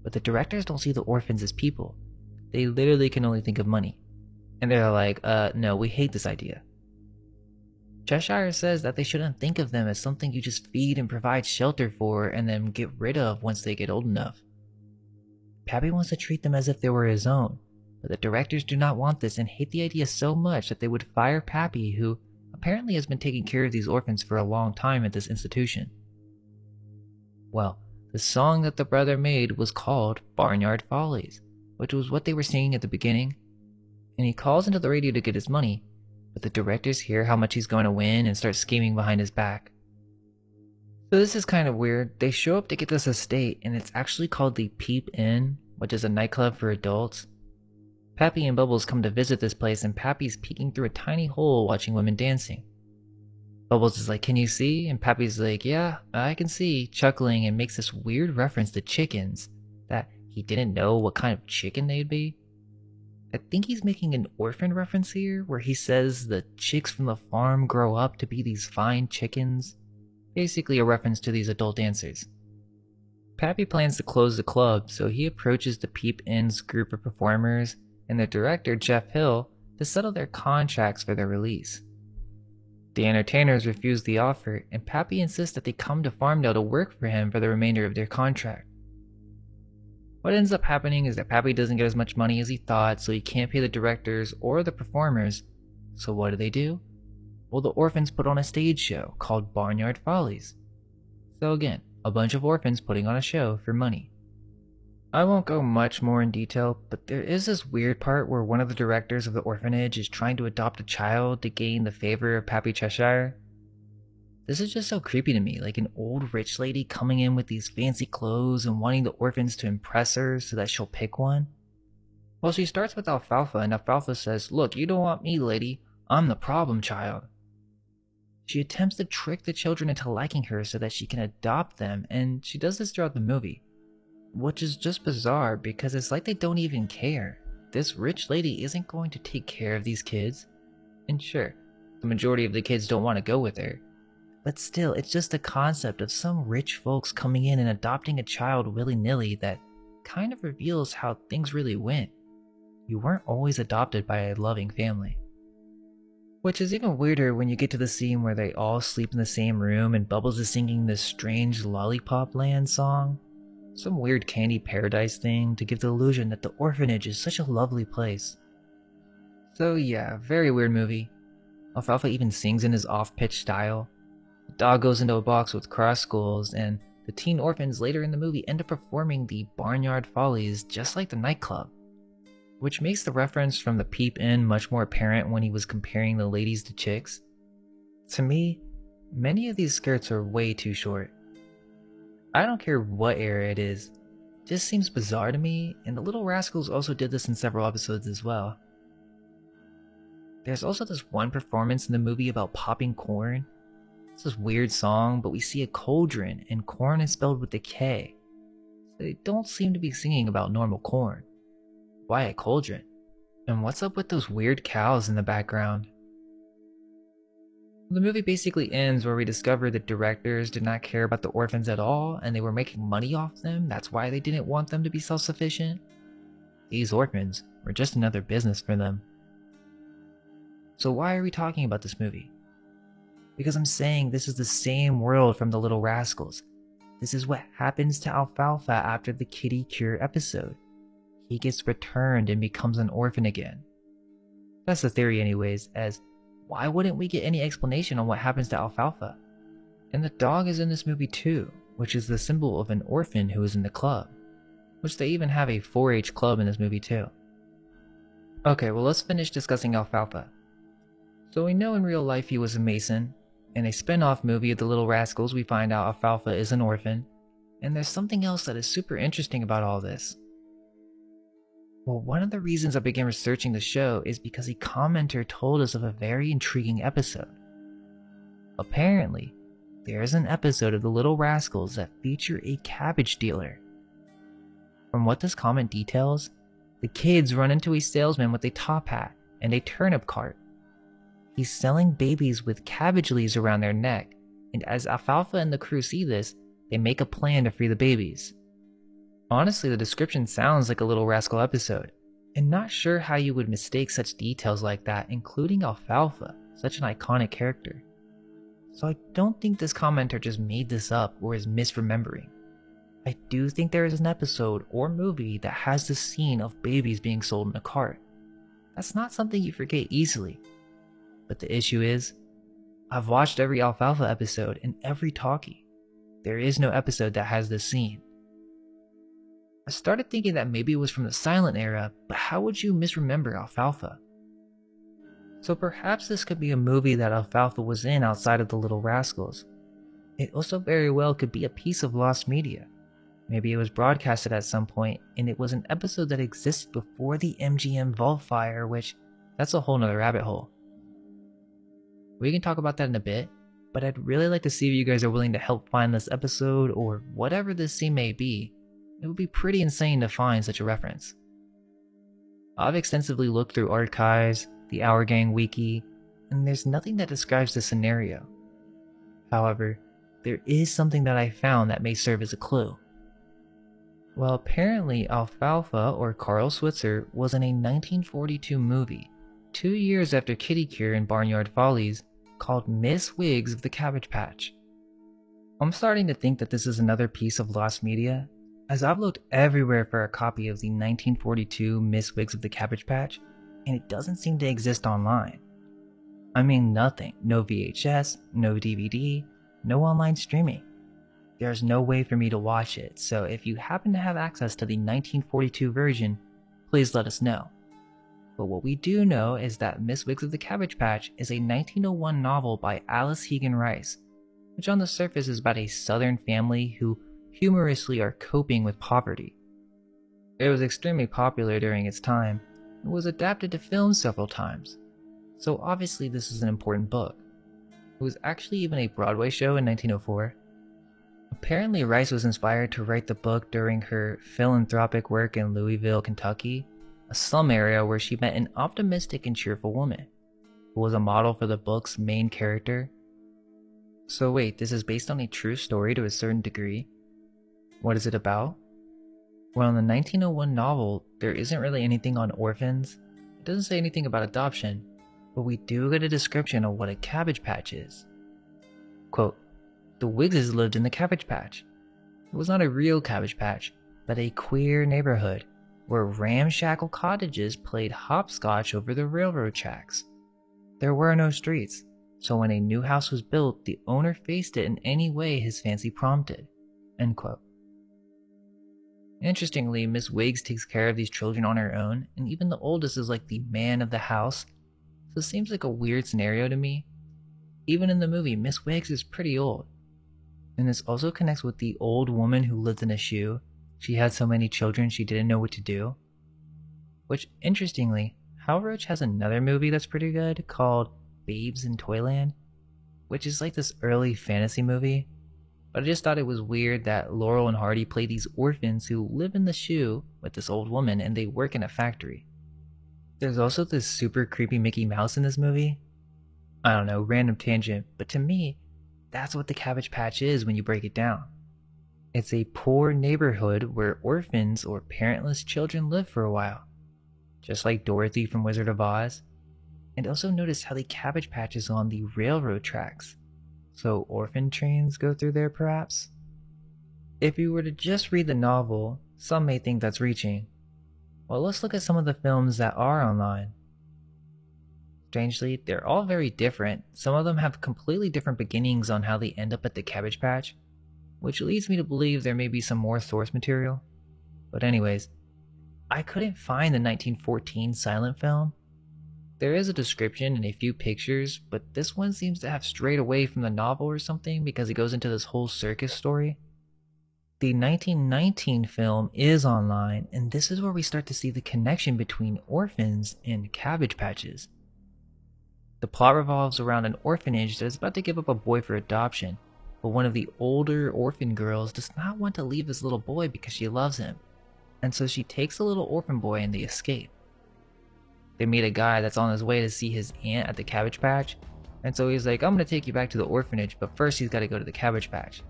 But the directors don't see the orphans as people. They literally can only think of money. And they're like, no, we hate this idea. Cheshire says that they shouldn't think of them as something you just feed and provide shelter for and then get rid of once they get old enough. Pappy wants to treat them as if they were his own, but the directors do not want this and hate the idea so much that they would fire Pappy, who apparently has been taking care of these orphans for a long time at this institution. Well, the song that the brother made was called Barnyard Follies, which was what they were singing at the beginning, and he calls into the radio to get his money, but the directors hear how much he's going to win and start scheming behind his back. So this is kind of weird. They show up to get this estate, and it's actually called the Peep Inn, which is a nightclub for adults. Pappy and Bubbles come to visit this place, and Pappy's peeking through a tiny hole watching women dancing. Bubbles is like, can you see? And Pappy's like, yeah, I can see, chuckling, and makes this weird reference to chickens, that he didn't know what kind of chicken they'd be. I think he's making an orphan reference here, where he says the chicks from the farm grow up to be these fine chickens. Basically a reference to these adult dancers. Pappy plans to close the club, so he approaches the Peep Inn's group of performers and the director, Jeff Hill, to settle their contracts for their release. The entertainers refuse the offer, and Pappy insists that they come to Farmdale to work for him for the remainder of their contract. What ends up happening is that Pappy doesn't get as much money as he thought, so he can't pay the directors or the performers. So what do? Well, the orphans put on a stage show called Barnyard Follies. So again, a bunch of orphans putting on a show for money. I won't go much more in detail, but there is this weird part where one of the directors of the orphanage is trying to adopt a child to gain the favor of Pappy Cheshire. This is just so creepy to me, like an old rich lady coming in with these fancy clothes and wanting the orphans to impress her so that she'll pick one. Well, she starts with Alfalfa, and Alfalfa says, look, you don't want me, lady. I'm the problem child. She attempts to trick the children into liking her so that she can adopt them, and she does this throughout the movie. Which is just bizarre because it's like they don't even care. This rich lady isn't going to take care of these kids. And sure, the majority of the kids don't want to go with her. But still, it's just the concept of some rich folks coming in and adopting a child willy-nilly that kind of reveals how things really went. You weren't always adopted by a loving family. Which is even weirder when you get to the scene where they all sleep in the same room and Bubbles is singing this strange Lollipop Land song. Some weird candy paradise thing to give the illusion that the orphanage is such a lovely place. So yeah, very weird movie. Alfalfa even sings in his off-pitch style. The dog goes into a box with cross skulls, and the teen orphans later in the movie end up performing the Barnyard Follies just like the nightclub. Which makes the reference from the Peep Inn much more apparent when he was comparing the ladies to chicks. To me, many of these skirts are way too short. I don't care what era it is. just seems bizarre to me, and the Little Rascals also did this in several episodes as well. There's also this one performance in the movie about popping corn. It's this weird song, but we see a cauldron, and corn is spelled with a K. So they don't seem to be singing about normal corn. Why a cauldron? And what's up with those weird cows in the background? The movie basically ends where we discover that directors did not care about the orphans at all, and they were making money off them. That's why they didn't want them to be self-sufficient. These orphans were just another business for them. So why are we talking about this movie? Because I'm saying this is the same world from the Little Rascals. This is what happens to Alfalfa after the kitty cure episode. He gets returned and becomes an orphan again. That's the theory anyways, as why wouldn't we get any explanation on what happens to Alfalfa? And the dog is in this movie too, which is the symbol of an orphan who is in the club. Which they even have a 4-H club in this movie too. Okay, well let's finish discussing Alfalfa. So we know in real life he was a mason. In a spin-off movie of the Little Rascals, we find out Alfalfa is an orphan. And there's something else that is super interesting about all this. Well, one of the reasons I began researching the show is because a commenter told us of a very intriguing episode. Apparently, there is an episode of the Little Rascals that feature a cabbage dealer. From what this comment details, the kids run into a salesman with a top hat and a turnip cart. He's selling babies with cabbage leaves around their neck, and as Alfalfa and the crew see this, they make a plan to free the babies. Honestly, the description sounds like a Little Rascal episode, and not sure how you would mistake such details like that, including Alfalfa, such an iconic character. So I don't think this commenter just made this up or is misremembering. I do think there is an episode or movie that has the scene of babies being sold in a cart. That's not something you forget easily. But the issue is, I've watched every Alfalfa episode and every talkie. There is no episode that has this scene. I started thinking that maybe it was from the silent era, but how would you misremember Alfalfa? So perhaps this could be a movie that Alfalfa was in outside of the Little Rascals. It also very well could be a piece of lost media. Maybe it was broadcasted at some point and it was an episode that existed before the MGM Vault fire, which that's a whole nother rabbit hole. We can talk about that in a bit, but I'd really like to see if you guys are willing to help find this episode or whatever this scene may be. It would be pretty insane to find such a reference. I've extensively looked through archives, the Our Gang wiki, and there's nothing that describes the scenario. However, there is something that I found that may serve as a clue. Well, apparently Alfalfa, or Carl Switzer, was in a 1942 movie, 2 years after Kitty Cure in Barnyard Follies, called Miss Wiggs of the Cabbage Patch. I'm starting to think that this is another piece of lost media, as I've looked everywhere for a copy of the 1942 Miss Wiggs of the Cabbage Patch, and it doesn't seem to exist online. I mean nothing, no VHS, no DVD, no online streaming. There's no way for me to watch it, so if you happen to have access to the 1942 version, please let us know. But what we do know is that Miss Wiggs of the Cabbage Patch is a 1901 novel by Alice Hegan Rice, which on the surface is about a southern family who humorously are coping with poverty. It was extremely popular during its time and was adapted to film several times, so obviously this is an important book. It was actually even a Broadway show in 1904. Apparently Rice was inspired to write the book during her philanthropic work in Louisville, Kentucky, a slum area where she met an optimistic and cheerful woman, who was a model for the book's main character. So wait, this is based on a true story to a certain degree? What is it about? Well, in the 1901 novel, there isn't really anything on orphans. It doesn't say anything about adoption, but we do get a description of what a cabbage patch is. Quote, "The Wiggses lived in the Cabbage Patch. It was not a real cabbage patch, but a queer neighborhood where ramshackle cottages played hopscotch over the railroad tracks. There were no streets, so when a new house was built, the owner faced it in any way his fancy prompted." End quote. Interestingly, Miss Wiggs takes care of these children on her own, and even the oldest is like the man of the house, so it seems like a weird scenario to me. Even in the movie, Miss Wiggs is pretty old. And this also connects with the old woman who lived in a shoe, She had so many children she didn't know what to do. Which, interestingly, Hal Roach has another movie that's pretty good called Babes in Toyland, which is like this early fantasy movie. But I just thought it was weird that Laurel and Hardy play these orphans who live in the shoe with this old woman and they work in a factory. There's also this super creepy Mickey Mouse in this movie. I don't know, random tangent, but to me, that's what the Cabbage Patch is when you break it down. It's a poor neighborhood where orphans or parentless children live for a while, just like Dorothy from Wizard of Oz. And also notice how the Cabbage Patch is on the railroad tracks, so orphan trains go through there perhaps? If you were to just read the novel, some may think that's reaching. Well, let's look at some of the films that are online. Strangely, they're all very different. Some of them have completely different beginnings on how they end up at the Cabbage Patch, which leads me to believe there may be some more source material. But anyways, I couldn't find the 1914 silent film. There is a description and a few pictures, but this one seems to have strayed away from the novel or something because it goes into this whole circus story. The 1919 film is online, and this is where we start to see the connection between orphans and cabbage patches. The plot revolves around an orphanage that is about to give up a boy for adoption, but one of the older orphan girls does not want to leave this little boy because she loves him, and so she takes the little orphan boy and they escape. They meet a guy that's on his way to see his aunt at the Cabbage Patch, and so he's like, I'm gonna take you back to the orphanage, but first he's gotta go to the Cabbage Patch.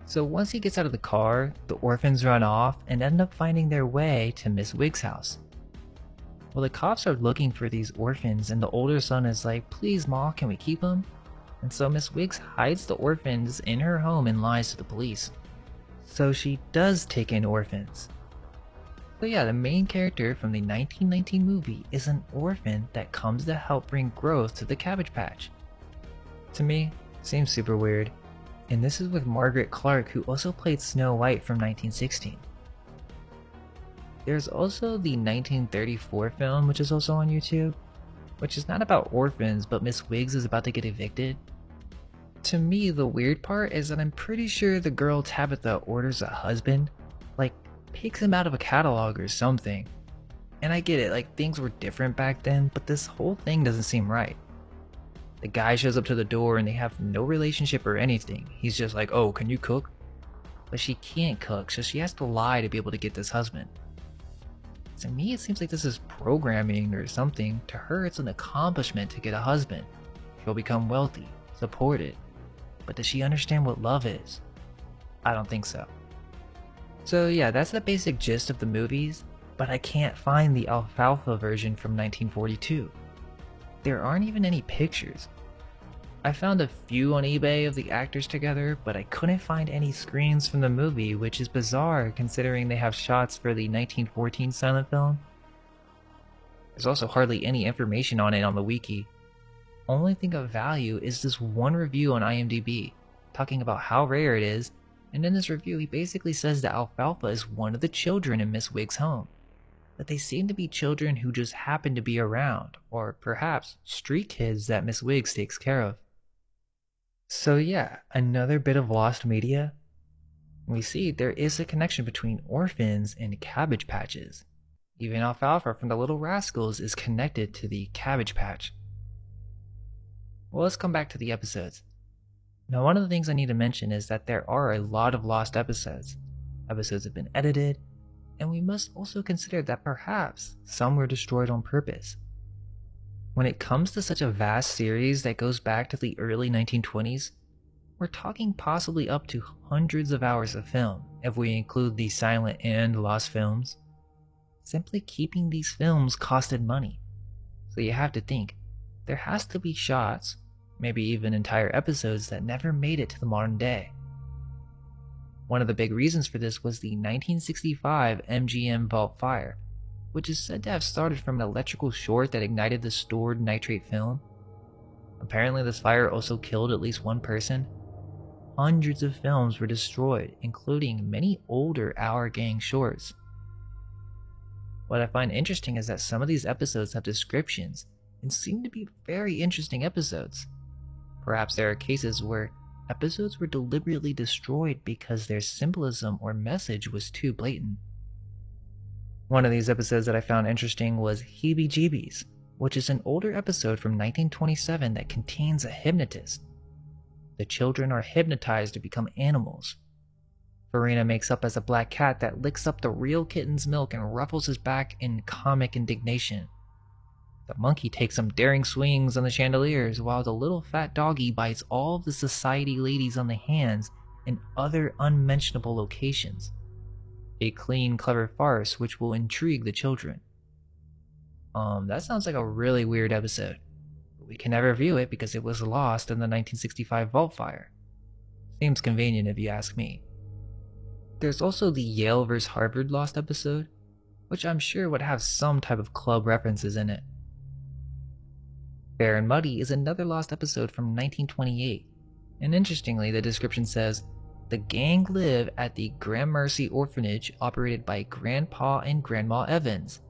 So once he gets out of the car, the orphans run off and end up finding their way to Miss Wig's house. Well, the cops are looking for these orphans, and the older son is like, please Ma, can we keep them? And so Miss Wiggs hides the orphans in her home and lies to the police. So she does take in orphans. So yeah, the main character from the 1919 movie is an orphan that comes to help bring growth to the Cabbage Patch. To me, seems super weird. And this is with Margaret Clark, who also played Snow White from 1916. There's also the 1934 film, which is also on YouTube, which is not about orphans, but Miss Wiggs is about to get evicted. To me, the weird part is that I'm pretty sure the girl Tabitha orders a husband, like picks him out of a catalog or something. And I get it, like things were different back then, but this whole thing doesn't seem right. The guy shows up to the door and they have no relationship or anything. He's just like, oh, can you cook? But she can't cook, so she has to lie to be able to get this husband. To me, it seems like this is programming or something. To her, it's an accomplishment to get a husband. She'll become wealthy, supported. But does she understand what love is? I don't think so. So yeah, that's the basic gist of the movies, but I can't find the alfalfa version from 1942. There aren't even any pictures. I found a few on eBay of the actors together, but I couldn't find any screens from the movie, which is bizarre considering they have shots for the 1914 silent film. There's also hardly any information on it on the wiki. Only thing of value is this one review on IMDb, talking about how rare it is, and in this review he basically says that alfalfa is one of the children in Miss Wig's home. But they seem to be children who just happen to be around, or perhaps street kids that Miss Wiggs takes care of. So yeah, another bit of lost media. We see there is a connection between orphans and cabbage patches. Even alfalfa from the Little Rascals is connected to the Cabbage Patch. Well, let's come back to the episodes. Now, one of the things I need to mention is that there are a lot of lost episodes. Episodes have been edited, and we must also consider that perhaps some were destroyed on purpose. When it comes to such a vast series that goes back to the early 1920s, we're talking possibly up to hundreds of hours of film if we include the silent and lost films. Simply keeping these films costed money. So you have to think, there has to be shots, maybe even entire episodes that never made it to the modern day. One of the big reasons for this was the 1965 MGM Vault fire, which is said to have started from an electrical short that ignited the stored nitrate film. Apparently this fire also killed at least one person. Hundreds of films were destroyed, including many older Our Gang shorts. What I find interesting is that some of these episodes have descriptions and seem to be very interesting episodes. Perhaps there are cases where episodes were deliberately destroyed because their symbolism or message was too blatant. One of these episodes that I found interesting was Heebie Jeebies, which is an older episode from 1927 that contains a hypnotist. The children are hypnotized to become animals. Farina makes up as a black cat that licks up the real kitten's milk and ruffles his back in comic indignation. The monkey takes some daring swings on the chandeliers while the little fat doggy bites all of the society ladies on the hands and other unmentionable locations. A clean, clever farce which will intrigue the children. That sounds like a really weird episode, but we can never view it because it was lost in the 1965 Vault Fire. Seems convenient if you ask me. There's also the Yale vs. Harvard Lost episode, which I'm sure would have some type of club references in it. Fair and Muddy is another lost episode from 1928, and interestingly the description says, the gang live at the Gramercy Orphanage operated by Grandpa and Grandma Evans.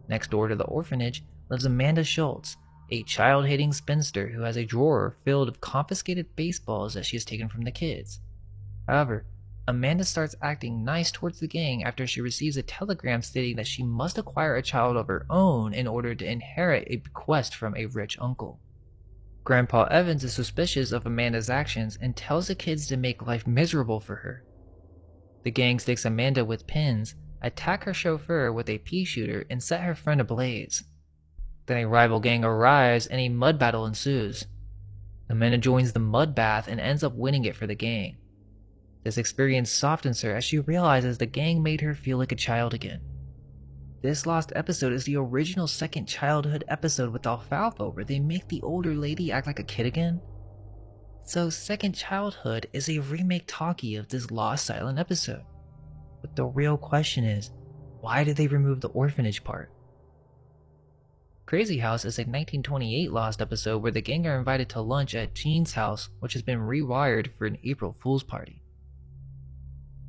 Next door to the orphanage lives Amanda Schultz, a child-hating spinster who has a drawer filled with confiscated baseballs that she has taken from the kids. However, Amanda starts acting nice towards the gang after she receives a telegram stating that she must acquire a child of her own in order to inherit a bequest from a rich uncle. Grandpa Evans is suspicious of Amanda's actions and tells the kids to make life miserable for her. The gang sticks Amanda with pins, attack her chauffeur with a pea shooter, and set her friend ablaze. Then a rival gang arrives and a mud battle ensues. Amanda joins the mud bath and ends up winning it for the gang. This experience softens her as she realizes the gang made her feel like a child again. This lost episode is the original second childhood episode with Alfalfa where they make the older lady act like a kid again. So Second Childhood is a remake talkie of this lost silent episode. But the real question is, why did they remove the orphanage part? Crazy House is a 1928 lost episode where the gang are invited to lunch at Jean's house, which has been rewired for an April Fool's party.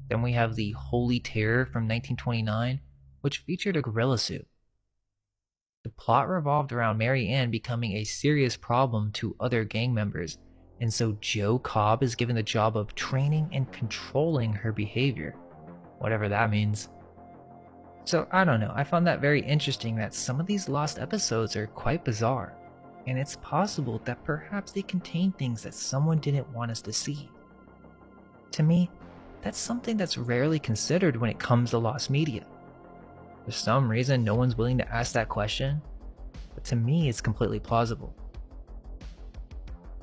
Then we have the Holy Terror from 1929, which featured a gorilla suit. The plot revolved around Mary Ann becoming a serious problem to other gang members, and so Joe Cobb is given the job of training and controlling her behavior, whatever that means. So I don't know, I found that very interesting that some of these lost episodes are quite bizarre, and it's possible that perhaps they contain things that someone didn't want us to see. To me, that's something that's rarely considered when it comes to lost media. For some reason, no one's willing to ask that question, but to me, it's completely plausible.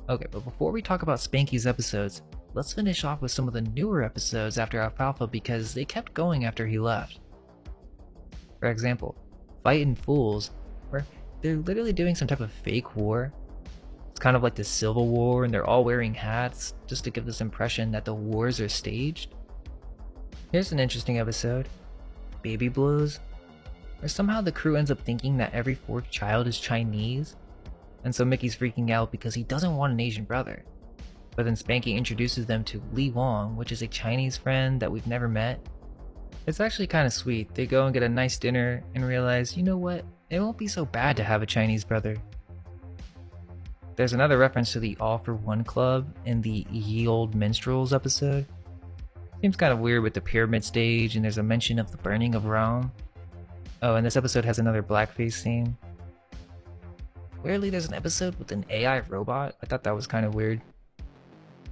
Okay, but before we talk about Spanky's episodes, let's finish off with some of the newer episodes after Alfalfa because they kept going after he left. For example, Fightin' Fools, where they're literally doing some type of fake war. It's kind of like the Civil War and they're all wearing hats just to give this impression that the wars are staged. Here's an interesting episode, Baby Blues, where somehow the crew ends up thinking that every fourth child is Chinese, and so Mickey's freaking out because he doesn't want an Asian brother. But then Spanky introduces them to Li Wong, which is a Chinese friend that we've never met. It's actually kind of sweet. They go and get a nice dinner and realize, you know what, it won't be so bad to have a Chinese brother. There's another reference to the All for One Club in the Ye Olde Minstrels episode. Seems kind of weird with the pyramid stage and there's a mention of the burning of Rome. Oh, and this episode has another blackface scene. Weirdly, there's an episode with an AI robot. I thought that was kind of weird.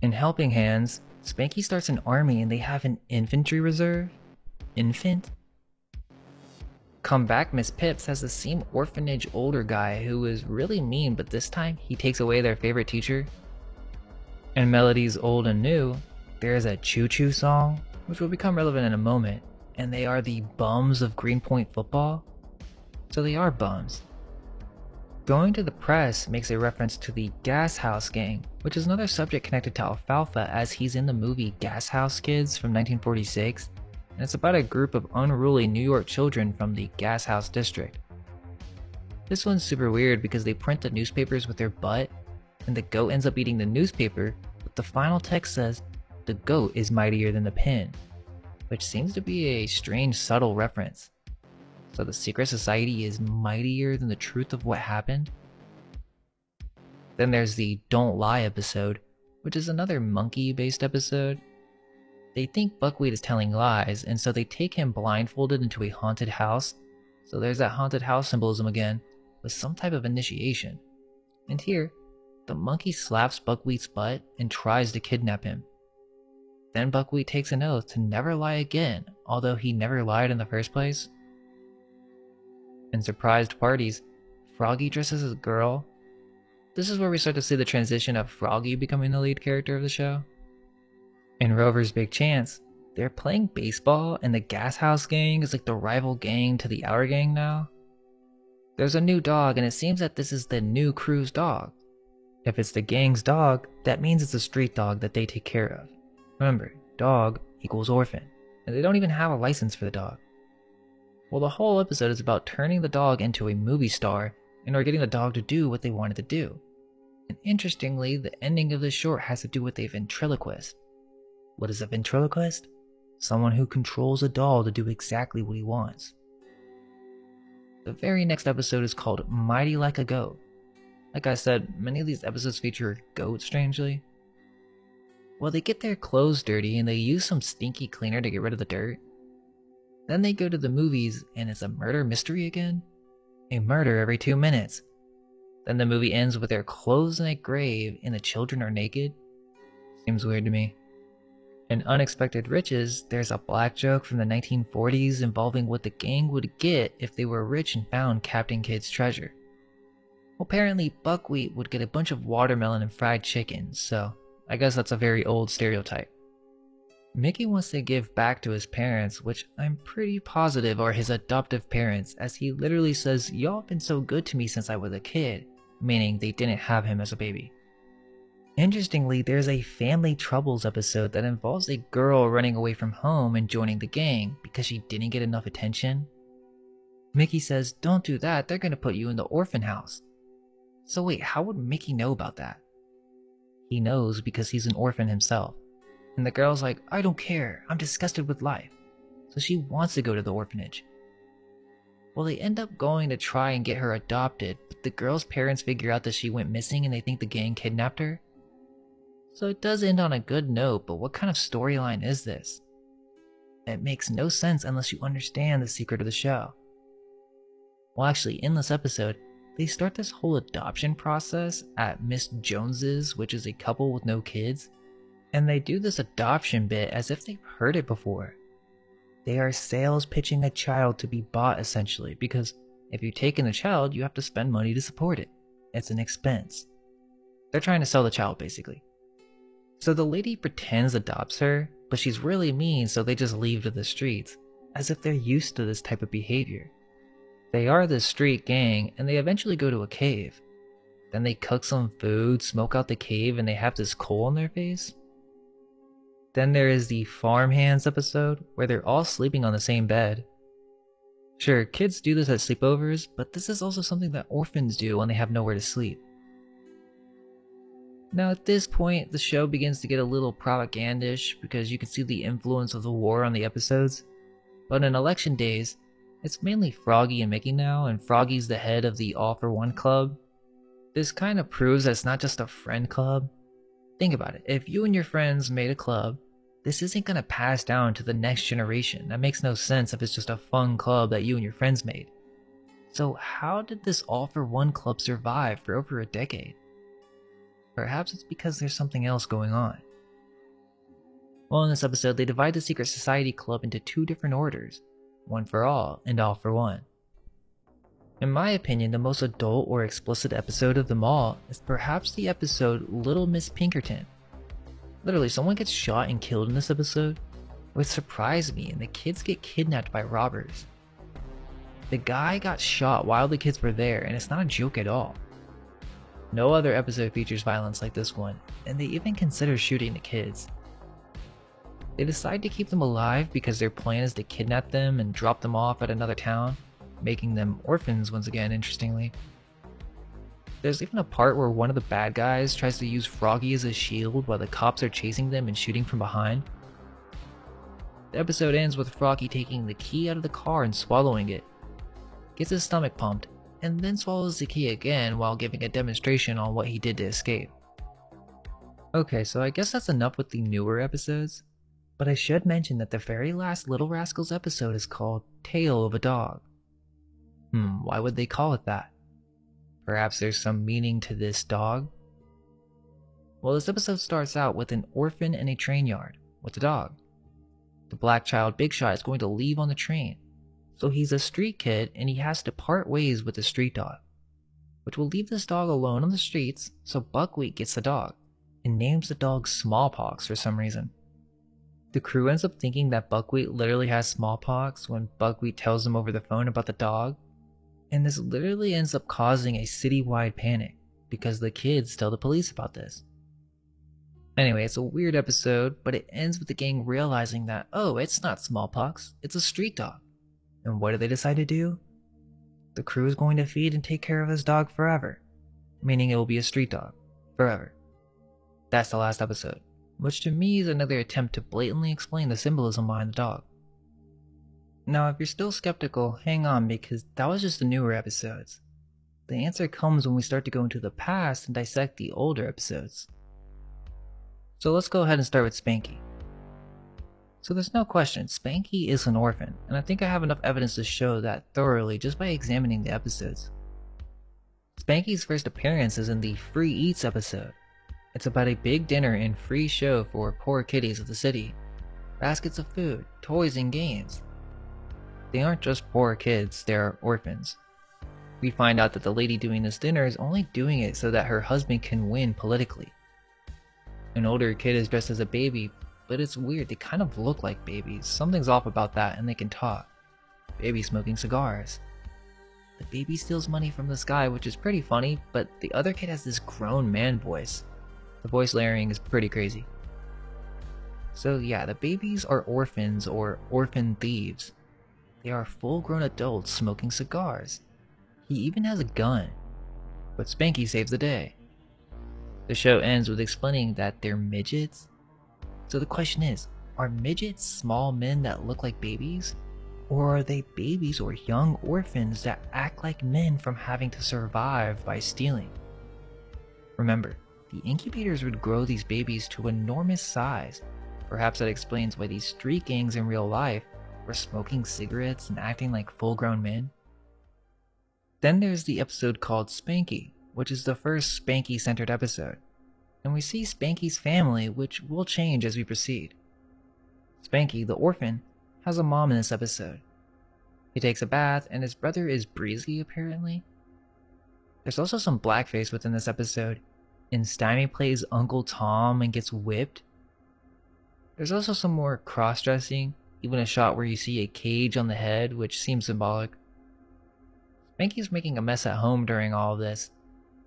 In Helping Hands, Spanky starts an army and they have an infantry reserve. Infant? Come Back Miss Pips has the same orphanage older guy who is really mean, but this time he takes away their favorite teacher. In Melodies Old and New, there is a Choo Choo song, which will become relevant in a moment, and they are the bums of Greenpoint football. So they are bums. Going to the Press makes a reference to the Gas House Gang, which is another subject connected to Alfalfa as he's in the movie Gas House Kids from 1946. And it's about a group of unruly New York children from the Gas House District. This one's super weird because they print the newspapers with their butt, and the goat ends up eating the newspaper, but the final text says, "The goat is mightier than the pen," which seems to be a strange, subtle reference. So the secret society is mightier than the truth of what happened? Then there's the Don't Lie episode, which is another monkey-based episode. They think Buckwheat is telling lies, and so they take him blindfolded into a haunted house. So there's that haunted house symbolism again, with some type of initiation. And here, the monkey slaps Buckwheat's butt and tries to kidnap him. Then Buckwheat takes an oath to never lie again, although he never lied in the first place. In surprised parties, Froggy dresses as a girl. This is where we start to see the transition of Froggy becoming the lead character of the show. In Rover's Big Chance, they're playing baseball and the Gas House Gang is like the rival gang to the Our Gang now. There's a new dog and it seems that this is the new crew's dog. If it's the gang's dog, that means it's a street dog that they take care of. Remember, dog equals orphan, and they don't even have a license for the dog. Well, the whole episode is about turning the dog into a movie star and or getting the dog to do what they wanted to do. And interestingly, the ending of this short has to do with a ventriloquist. What is a ventriloquist? Someone who controls a doll to do exactly what he wants. The very next episode is called Mighty Like a Goat. Like I said, many of these episodes feature goats, strangely. Well, they get their clothes dirty and they use some stinky cleaner to get rid of the dirt. Then they go to the movies and it's a murder mystery again. A murder every 2 minutes. Then the movie ends with their clothes in a grave and the children are naked. Seems weird to me. In Unexpected Riches, there's a black joke from the 1940s involving what the gang would get if they were rich and found Captain Kidd's treasure. Well, apparently Buckwheat would get a bunch of watermelon and fried chicken, so I guess that's a very old stereotype. Mickey wants to give back to his parents, which I'm pretty positive are his adoptive parents, as he literally says, "Y'all have been so good to me since I was a kid," meaning they didn't have him as a baby. Interestingly, there's a Family Troubles episode that involves a girl running away from home and joining the gang because she didn't get enough attention. Mickey says, "Don't do that, they're gonna put you in the orphan house." So wait, how would Mickey know about that? He knows because he's an orphan himself. And the girl's like, "I don't care, I'm disgusted with life." So she wants to go to the orphanage. Well, they end up going to try and get her adopted, but the girl's parents figure out that she went missing and they think the gang kidnapped her. So it does end on a good note, but what kind of storyline is this? It makes no sense unless you understand the secret of the show. Well, actually, in this episode, they start this whole adoption process at Miss Jones's, which is a couple with no kids. And they do this adoption bit as if they've heard it before. They are sales pitching a child to be bought essentially, because if you take in a child, you have to spend money to support it. It's an expense. They're trying to sell the child basically. So the lady pretends adopts her, but she's really mean, so they just leave to the streets, as if they're used to this type of behavior. They are the street gang, and they eventually go to a cave. Then they cook some food, smoke out the cave, and they have this coal on their face. Then there is the Farmhands episode, where they're all sleeping on the same bed. Sure, kids do this at sleepovers, but this is also something that orphans do when they have nowhere to sleep. Now at this point, the show begins to get a little propagandish because you can see the influence of the war on the episodes. But in election days, it's mainly Froggy and Mickey now, and Froggy's the head of the All for One club. This kind of proves that it's not just a friend club. Think about it, if you and your friends made a club, this isn't going to pass down to the next generation. That makes no sense if it's just a fun club that you and your friends made. So how did this All for One club survive for over a decade? Perhaps it's because there's something else going on. Well, in this episode, they divide the Secret Society Club into 2 different orders, One for All and All for One. In my opinion, the most adult or explicit episode of them all is perhaps the episode Little Miss Pinkerton. Literally, someone gets shot and killed in this episode. It would surprise me, and the kids get kidnapped by robbers. The guy got shot while the kids were there, and it's not a joke at all. No other episode features violence like this one, and they even consider shooting the kids. They decide to keep them alive because their plan is to kidnap them and drop them off at another town, making them orphans once again, interestingly. There's even a part where one of the bad guys tries to use Froggy as a shield while the cops are chasing them and shooting from behind. The episode ends with Froggy taking the key out of the car and swallowing it, gets his stomach pumped, and then swallows the key again while giving a demonstration on what he did to escape. Okay, so I guess that's enough with the newer episodes. But I should mention that the very last Little Rascals episode is called Tale of a Dog. Why would they call it that? Perhaps there's some meaning to this dog? Well, this episode starts out with an orphan in a train yard with a dog. The black child Big Shot is going to leave on the train, so he's a street kid and he has to part ways with the street dog, which will leave this dog alone on the streets, so Buckwheat gets the dog and names the dog Smallpox for some reason. The crew ends up thinking that Buckwheat literally has smallpox when Buckwheat tells him over the phone about the dog, and this literally ends up causing a citywide panic because the kids tell the police about this. Anyway, it's a weird episode, but it ends with the gang realizing that, oh, it's not smallpox, it's a street dog. And what do they decide to do? The crew is going to feed and take care of this dog forever, meaning it will be a street dog, forever. That's the last episode, which to me is another attempt to blatantly explain the symbolism behind the dog. Now, if you're still skeptical, hang on, because that was just the newer episodes. The answer comes when we start to go into the past and dissect the older episodes. So let's go ahead and start with Spanky. So there's no question, Spanky is an orphan, and I think I have enough evidence to show that thoroughly just by examining the episodes. Spanky's first appearance is in the Free Eats episode. It's about a big dinner and free show for poor kiddies of the city. Baskets of food, toys, and games. They aren't just poor kids, they're orphans. We find out that the lady doing this dinner is only doing it so that her husband can win politically. An older kid is dressed as a baby, but it's weird, they kind of look like babies. Something's off about that, and they can talk. Baby smoking cigars. The baby steals money from this guy, which is pretty funny, but the other kid has this grown man voice. The voice layering is pretty crazy. So yeah, the babies are orphans or orphan thieves. They are full-grown adults smoking cigars. He even has a gun. But Spanky saves the day. The show ends with explaining that they're midgets. So the question is, are midgets small men that look like babies? Or are they babies or young orphans that act like men from having to survive by stealing? Remember, the incubators would grow these babies to enormous size. Perhaps that explains why these street gangs in real life were smoking cigarettes and acting like full-grown men. Then there's the episode called Spanky, which is the first Spanky-centered episode, and we see Spanky's family, which will change as we proceed. Spanky, the orphan, has a mom in this episode. He takes a bath, and his brother is breezy, apparently. There's also some blackface within this episode, and Stymie plays Uncle Tom and gets whipped. There's also some more cross-dressing, even a shot where you see a cage on the head, which seems symbolic. Spanky's making a mess at home during all of this,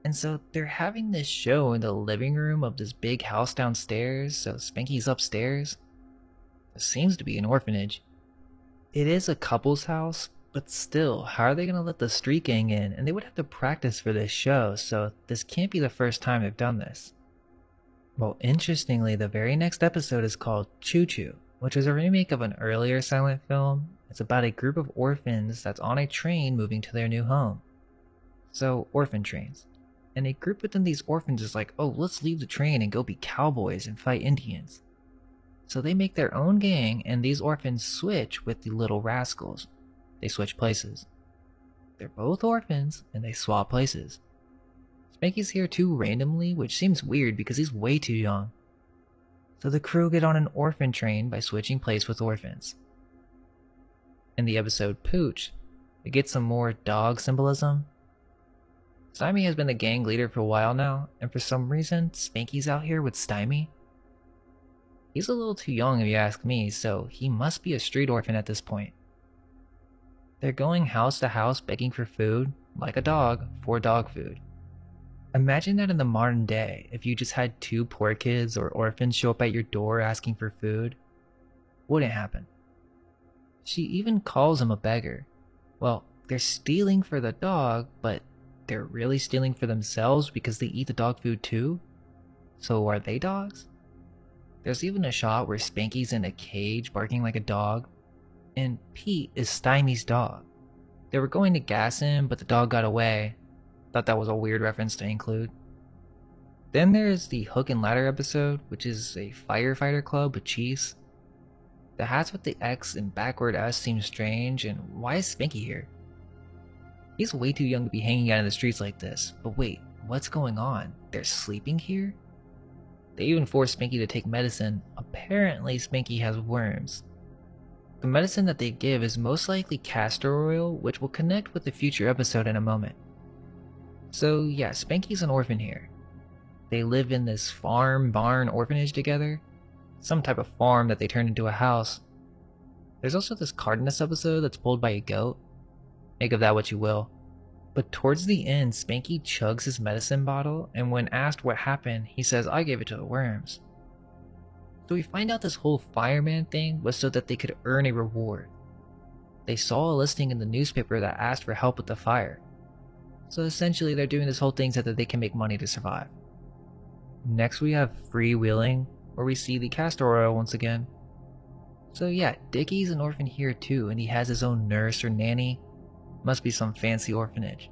and so they're having this show in the living room of this big house downstairs, so Spanky's upstairs. It seems to be an orphanage. It is a couple's house, but still, how are they going to let the street gang in? And they would have to practice for this show, so this can't be the first time they've done this. Well, interestingly, the very next episode is called Choo Choo, which is a remake of an earlier silent film. It's about a group of orphans that's on a train moving to their new home. So, orphan trains. And a group within these orphans is like, oh, let's leave the train and go be cowboys and fight Indians. So they make their own gang, and these orphans switch with the Little Rascals. They switch places. They're both orphans, and they swap places. Spanky's here too randomly, which seems weird because he's way too young. So the crew get on an orphan train by switching place with orphans. In the episode Pooch, we get some more dog symbolism. Stymie has been the gang leader for a while now, and for some reason, Spanky's out here with Stymie. He's a little too young if you ask me, so he must be a street orphan at this point. They're going house to house begging for food, like a dog, for dog food. Imagine that in the modern day, if you just had two poor kids or orphans show up at your door asking for food. Wouldn't happen. She even calls him a beggar. Well, they're stealing for the dog, but they're really stealing for themselves because they eat the dog food too? So are they dogs? There's even a shot where Spanky's in a cage barking like a dog, and Pete is Stymie's dog. They were going to gas him, but the dog got away. Thought that was a weird reference to include. Then there's the Hook and Ladder episode, which is a firefighter club with Cheese. The hats with the X and backward S seem strange, and why is Spanky here? He's way too young to be hanging out in the streets like this, but wait, what's going on? They're sleeping here? They even force Spanky to take medicine. Apparently Spanky has worms. The medicine that they give is most likely castor oil, which will connect with the future episode in a moment. So yeah, Spanky's an orphan here. They live in this farm, barn, orphanage together. Some type of farm that they turned into a house. There's also this Cardenas episode that's pulled by a goat. Make of that what you will. But towards the end, Spanky chugs his medicine bottle, and when asked what happened, he says, "I gave it to the worms." So we find out this whole fireman thing was so that they could earn a reward. They saw a listing in the newspaper that asked for help with the fire. So essentially they're doing this whole thing so that they can make money to survive. Next we have Freewheeling, where we see the castor oil once again. So yeah, Dickie's an orphan here too, and he has his own nurse or nanny. Must be some fancy orphanage.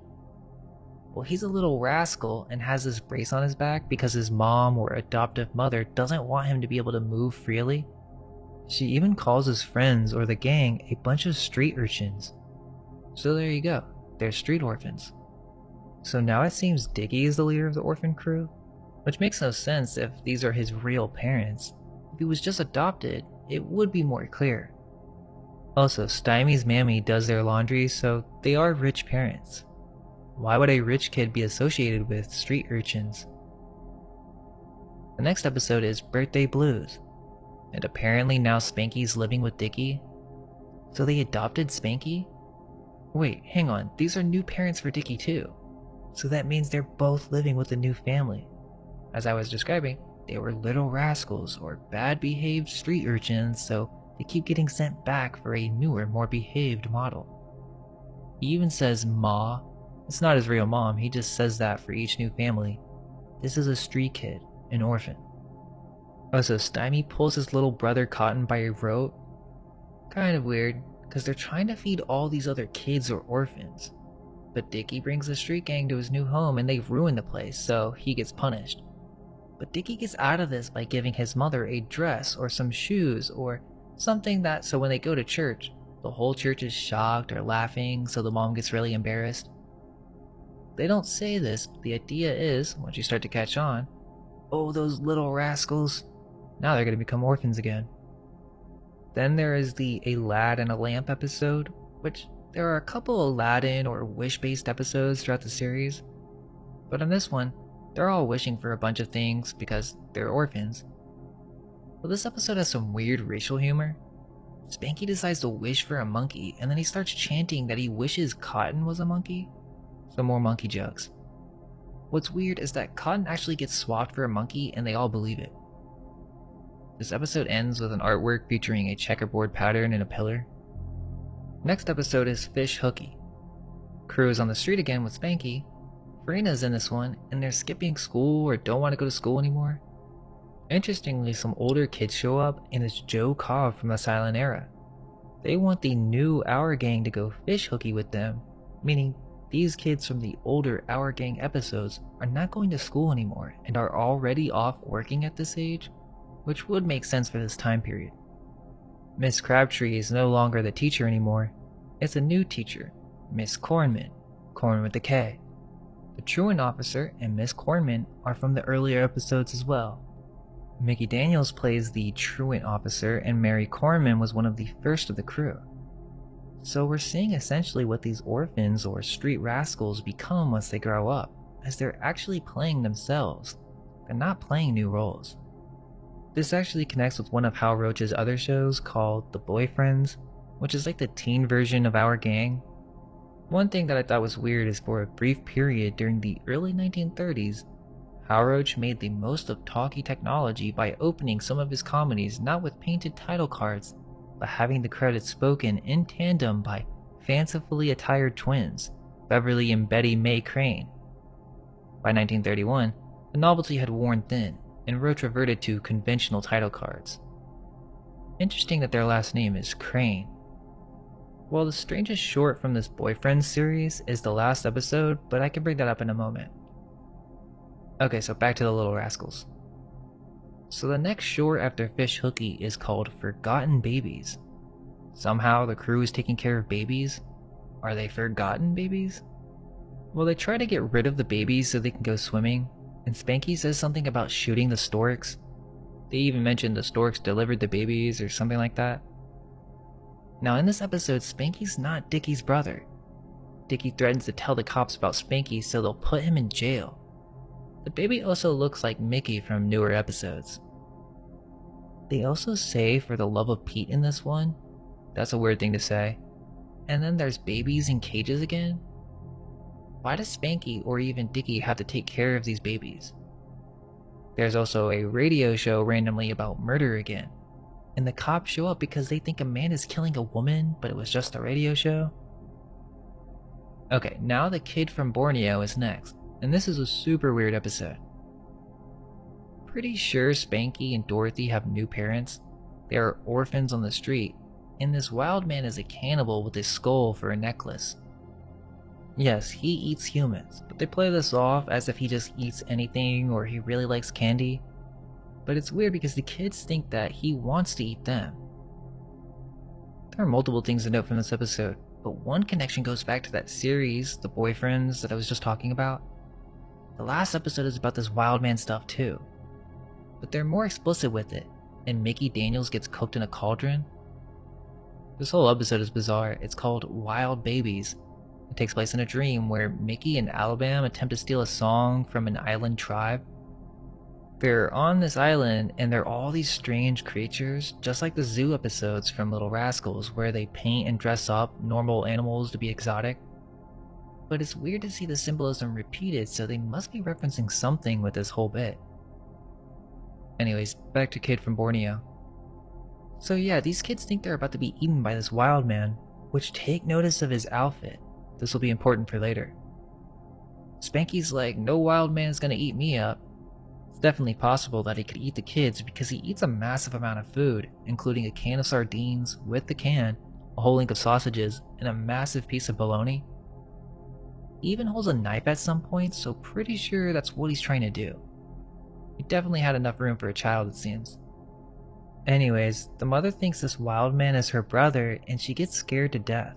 Well, he's a little rascal and has this brace on his back because his mom or adoptive mother doesn't want him to be able to move freely. She even calls his friends or the gang a bunch of street urchins. So there you go, they're street orphans. So now it seems Dickie is the leader of the orphan crew, which makes no sense if these are his real parents. If he was just adopted, it would be more clear. Also, Stymie's mammy does their laundry, so they are rich parents. Why would a rich kid be associated with street urchins? The next episode is Birthday Blues, and apparently now Spanky's living with Dickie. So they adopted Spanky? Wait, hang on, these are new parents for Dickie too. So that means they're both living with a new family. As I was describing, they were little rascals or bad behaved street urchins, so they keep getting sent back for a newer, more behaved model. He even says Ma. It's not his real mom, he just says that for each new family. This is a street kid, an orphan. Also, Stymie pulls his little brother Cotton by a rope. Kind of weird, because they're trying to feed all these other kids or orphans. But Dickie brings the street gang to his new home and they ruin the place, so he gets punished. But Dickie gets out of this by giving his mother a dress or some shoes or something that so when they go to church, the whole church is shocked or laughing, so the mom gets really embarrassed. They don't say this, but the idea is, once you start to catch on, oh, those little rascals, now they're going to become orphans again. Then there is the A Lad and a Lamp episode, which there are a couple Aladdin or wish-based episodes throughout the series, but in this one, they're all wishing for a bunch of things because they're orphans. But this episode has some weird racial humor. Spanky decides to wish for a monkey, and then he starts chanting that he wishes Cotton was a monkey. Some more monkey jokes. What's weird is that Cotton actually gets swapped for a monkey and they all believe it. This episode ends with an artwork featuring a checkerboard pattern and a pillar. Next episode is Fish Hooky. Crew is on the street again with Spanky. Farina's in this one, and they're skipping school or don't want to go to school anymore. Interestingly, some older kids show up, and it's Joe Cobb from the Silent Era. They want the new Our Gang to go fish hooky with them, meaning these kids from the older Our Gang episodes are not going to school anymore and are already off working at this age, which would make sense for this time period. Miss Crabtree is no longer the teacher anymore. It's a new teacher, Miss Cornman, Corn with a K. The truant officer and Miss Cornman are from the earlier episodes as well. Mickey Daniels plays the truant officer and Mary Cornman was one of the first of the crew. So we're seeing essentially what these orphans or street rascals become once they grow up, as they're actually playing themselves. They're not playing new roles. This actually connects with one of Hal Roach's other shows called The Boyfriends, which is like the teen version of Our Gang. One thing that I thought was weird is for a brief period during the early 1930s, Hal Roach made the most of talkie technology by opening some of his comedies not with painted title cards, but having the credits spoken in tandem by fancifully attired twins, Beverly and Betty Mae Crane. By 1931, the novelty had worn thin, and Roach reverted to conventional title cards. Interesting that their last name is Crane. Well, the strangest short from this Boyfriend series is the last episode, but I can bring that up in a moment. Okay, so back to the Little Rascals. So the next short after Fish Hooky is called Forgotten Babies. Somehow the crew is taking care of babies? Are they forgotten babies? Well, they try to get rid of the babies so they can go swimming, and Spanky says something about shooting the storks. They even mention the storks delivered the babies or something like that. Now in this episode, Spanky's not Dickie's brother. Dickie threatens to tell the cops about Spanky so they'll put him in jail. The baby also looks like Mickey from newer episodes. They also say for the love of Pete in this one. That's a weird thing to say. And then there's babies in cages again? Why does Spanky or even Dickie have to take care of these babies? There's also a radio show randomly about murder again. And the cops show up because they think a man is killing a woman, but it was just a radio show? Okay, now the kid from Borneo is next, and this is a super weird episode. Pretty sure Spanky and Dorothy have new parents. They are orphans on the street, and this wild man is a cannibal with his skull for a necklace. Yes, he eats humans, but they play this off as if he just eats anything or he really likes candy. But it's weird because the kids think that he wants to eat them. There are multiple things to note from this episode, but one connection goes back to that series, The Boyfriends, that I was just talking about. The last episode is about this wild man stuff too, but they're more explicit with it, and Mickey Daniels gets cooked in a cauldron. This whole episode is bizarre. It's called Wild Babies. It takes place in a dream where Mickey and Alabama attempt to steal a song from an island tribe. They're on this island and there are all these strange creatures, just like the zoo episodes from Little Rascals where they paint and dress up normal animals to be exotic. But it's weird to see the symbolism repeated, so they must be referencing something with this whole bit. Anyways, back to Kid from Borneo. So yeah, these kids think they're about to be eaten by this wild man, which take notice of his outfit. This will be important for later. Spanky's like, no wild man is gonna eat me up. It's definitely possible that he could eat the kids because he eats a massive amount of food, including a can of sardines with the can, a whole link of sausages, and a massive piece of bologna. He even holds a knife at some point, so pretty sure that's what he's trying to do. He definitely had enough room for a child, it seems. Anyways, the mother thinks this wild man is her brother and she gets scared to death.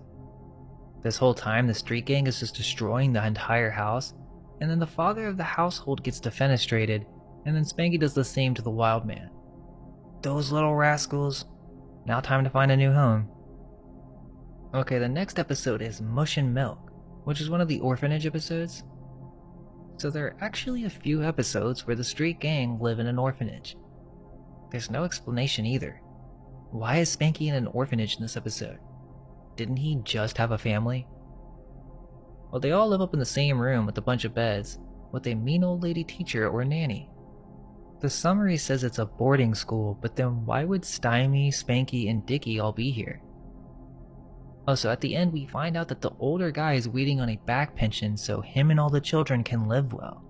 This whole time the street gang is just destroying the entire house, and then the father of the household gets defenestrated, and then Spanky does the same to the wild man. Those little rascals. Now time to find a new home. Okay, the next episode is Mush and Milk, which is one of the orphanage episodes. So there are actually a few episodes where the street gang live in an orphanage. There's no explanation either. Why is Spanky in an orphanage in this episode? Didn't he just have a family? Well, they all live up in the same room with a bunch of beds, with a mean old lady teacher or nanny. The summary says it's a boarding school, but then why would Stymie, Spanky, and Dickie all be here? Also, at the end we find out that the older guy is waiting on a back pension so him and all the children can live well.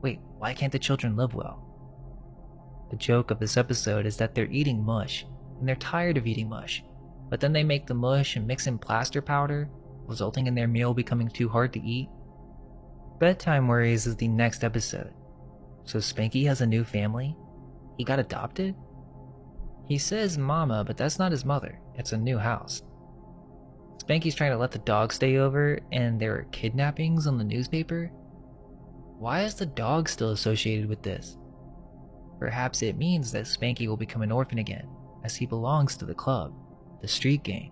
Wait, why can't the children live well? The joke of this episode is that they're eating mush, and they're tired of eating mush, but then they make the mush and mix in plaster powder, resulting in their meal becoming too hard to eat. Bedtime Worries is the next episode. So Spanky has a new family? He got adopted? He says mama, but that's not his mother. It's a new house. Spanky's trying to let the dog stay over, and there are kidnappings on the newspaper? Why is the dog still associated with this? Perhaps it means that Spanky will become an orphan again, as he belongs to the club, the street gang.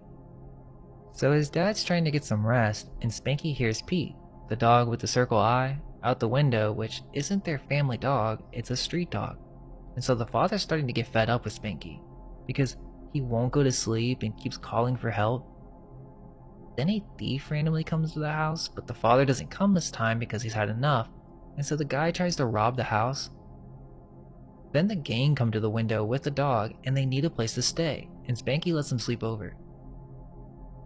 So his dad's trying to get some rest, and Spanky hears Pete, the dog with the circle eye, out the window, which isn't their family dog, it's a street dog. And so the father's starting to get fed up with Spanky, because he won't go to sleep and keeps calling for help. Then a thief randomly comes to the house, but the father doesn't come this time because he's had enough, and so the guy tries to rob the house. Then the gang come to the window with the dog, and they need a place to stay, and Spanky lets them sleep over.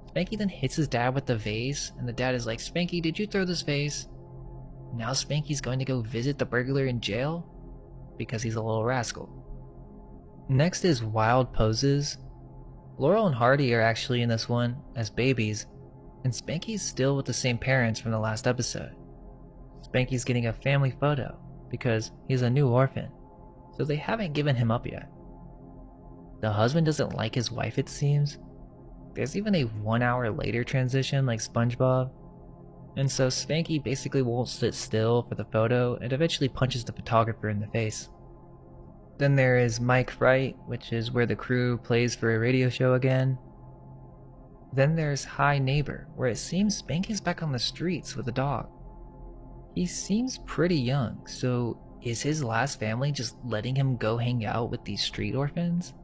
Spanky then hits his dad with the vase, and the dad is like, Spanky, did you throw this vase? Now Spanky's going to go visit the burglar in jail? Because he's a little rascal. Next is Wild Poses. Laurel and Hardy are actually in this one, as babies, and Spanky's still with the same parents from the last episode. Spanky's getting a family photo, because he's a new orphan, so they haven't given him up yet. The husband doesn't like his wife, it seems. There's even a 1 hour later transition like SpongeBob, and so Spanky basically won't sit still for the photo and eventually punches the photographer in the face. Then there is Mike Fright, which is where the crew plays for a radio show again. Then there's Hi Neighbor, where it seems Spanky's back on the streets with a dog. He seems pretty young, so is his last family just letting him go hang out with these street orphans?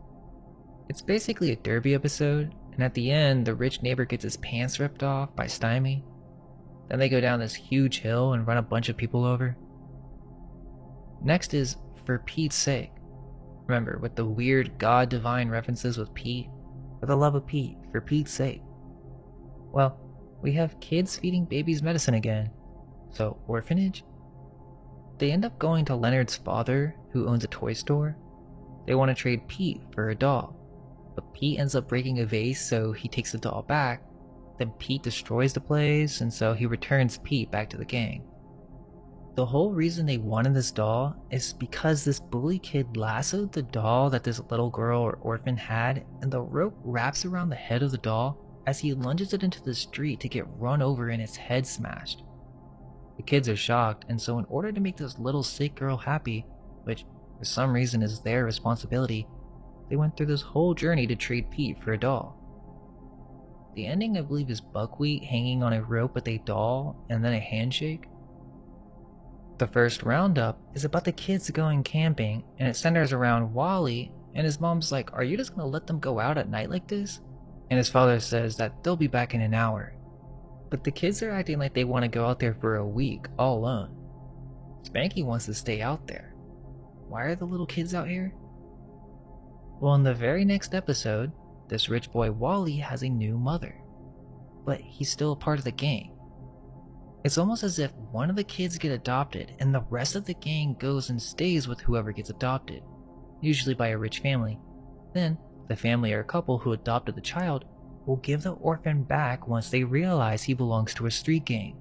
It's basically a derby episode, and at the end, the rich neighbor gets his pants ripped off by Stymie. Then they go down this huge hill and run a bunch of people over. Next is For Pete's Sake. Remember, with the weird God Divine references with Pete? For the love of Pete, for Pete's sake. Well, we have kids feeding babies medicine again. So, orphanage? They end up going to Leonard's father, who owns a toy store. They want to trade Pete for a doll, but Pete ends up breaking a vase, so he takes the doll back. Then Pete destroys the place, and so he returns Pete back to the gang. The whole reason they wanted this doll is because this bully kid lassoed the doll that this little girl or orphan had, and the rope wraps around the head of the doll as he lunges it into the street to get run over and its head smashed. The kids are shocked, and so in order to make this little sick girl happy, which for some reason is their responsibility, they went through this whole journey to trade Pete for a doll. The ending, I believe, is Buckwheat hanging on a rope with a doll and then a handshake. The first roundup is about the kids going camping, and it centers around Wally, and his mom's like, "Are you just gonna let them go out at night like this?" And his father says that they'll be back in an hour. But the kids are acting like they want to go out there for a week, all alone. Spanky wants to stay out there. Why are the little kids out here? Well, in the very next episode, this rich boy Wally has a new mother, but he's still a part of the gang. It's almost as if one of the kids get adopted and the rest of the gang goes and stays with whoever gets adopted, usually by a rich family. Then, the family or couple who adopted the child will give the orphan back once they realize he belongs to a street gang.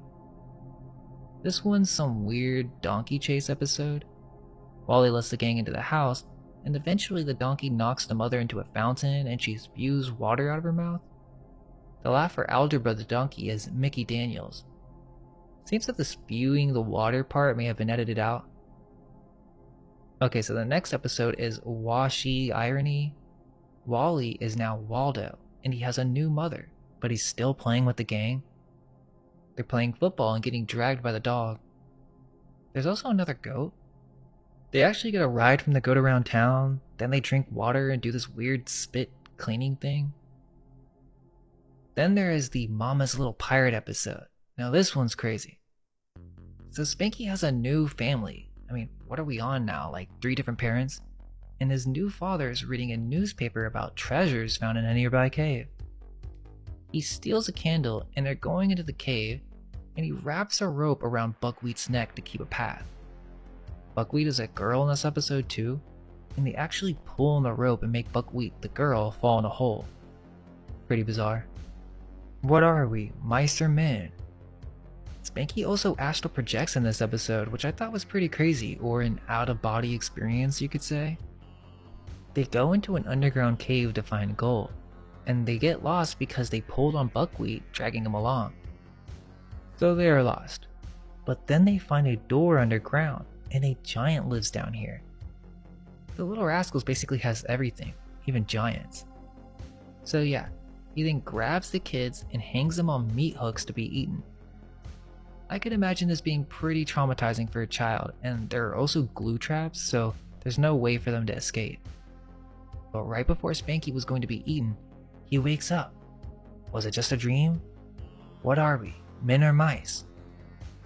This one's some weird donkey chase episode. Wally lets the gang into the house, and eventually the donkey knocks the mother into a fountain and she spews water out of her mouth. The laugh for Algebra the donkey is Mickey Daniels. Seems that the spewing the water part may have been edited out. Okay, so the next episode is Washy Irony. Wally is now Waldo, and he has a new mother, but he's still playing with the gang. They're playing football and getting dragged by the dog. There's also another goat. They actually get a ride from the goat around town, then they drink water and do this weird spit cleaning thing. Then there is the Mama's Little Pirate episode. Now this one's crazy. So Spanky has a new family. I mean, what are we on now? Like 3 different parents? And his new father is reading a newspaper about treasures found in a nearby cave. He steals a candle and they're going into the cave, and he wraps a rope around Buckwheat's neck to keep a path. Buckwheat is a girl in this episode too, and they actually pull on the rope and make Buckwheat, the girl, fall in a hole. Pretty bizarre. What are we, mice or men? Spanky also astral projects in this episode, which I thought was pretty crazy, or an out-of-body experience you could say. They go into an underground cave to find gold, and they get lost because they pulled on Buckwheat, dragging him along. So they are lost. But then they find a door underground, and a giant lives down here. The Little Rascals basically has everything, even giants. So yeah, he then grabs the kids and hangs them on meat hooks to be eaten. I could imagine this being pretty traumatizing for a child, and there are also glue traps, so there's no way for them to escape. But right before Spanky was going to be eaten, he wakes up. Was it just a dream? What are we, men or mice?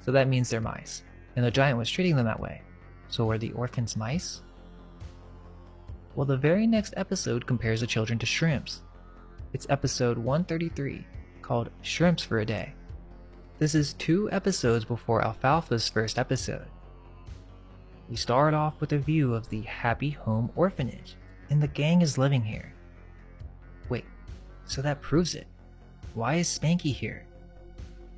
So that means they're mice, and the giant was treating them that way. So were the orphans mice? Well, the very next episode compares the children to shrimps. It's episode 133, called Shrimps for a Day. This is 2 episodes before Alfalfa's first episode. We start off with a view of the Happy Home Orphanage, and the gang is living here. Wait, so that proves it. Why is Spanky here?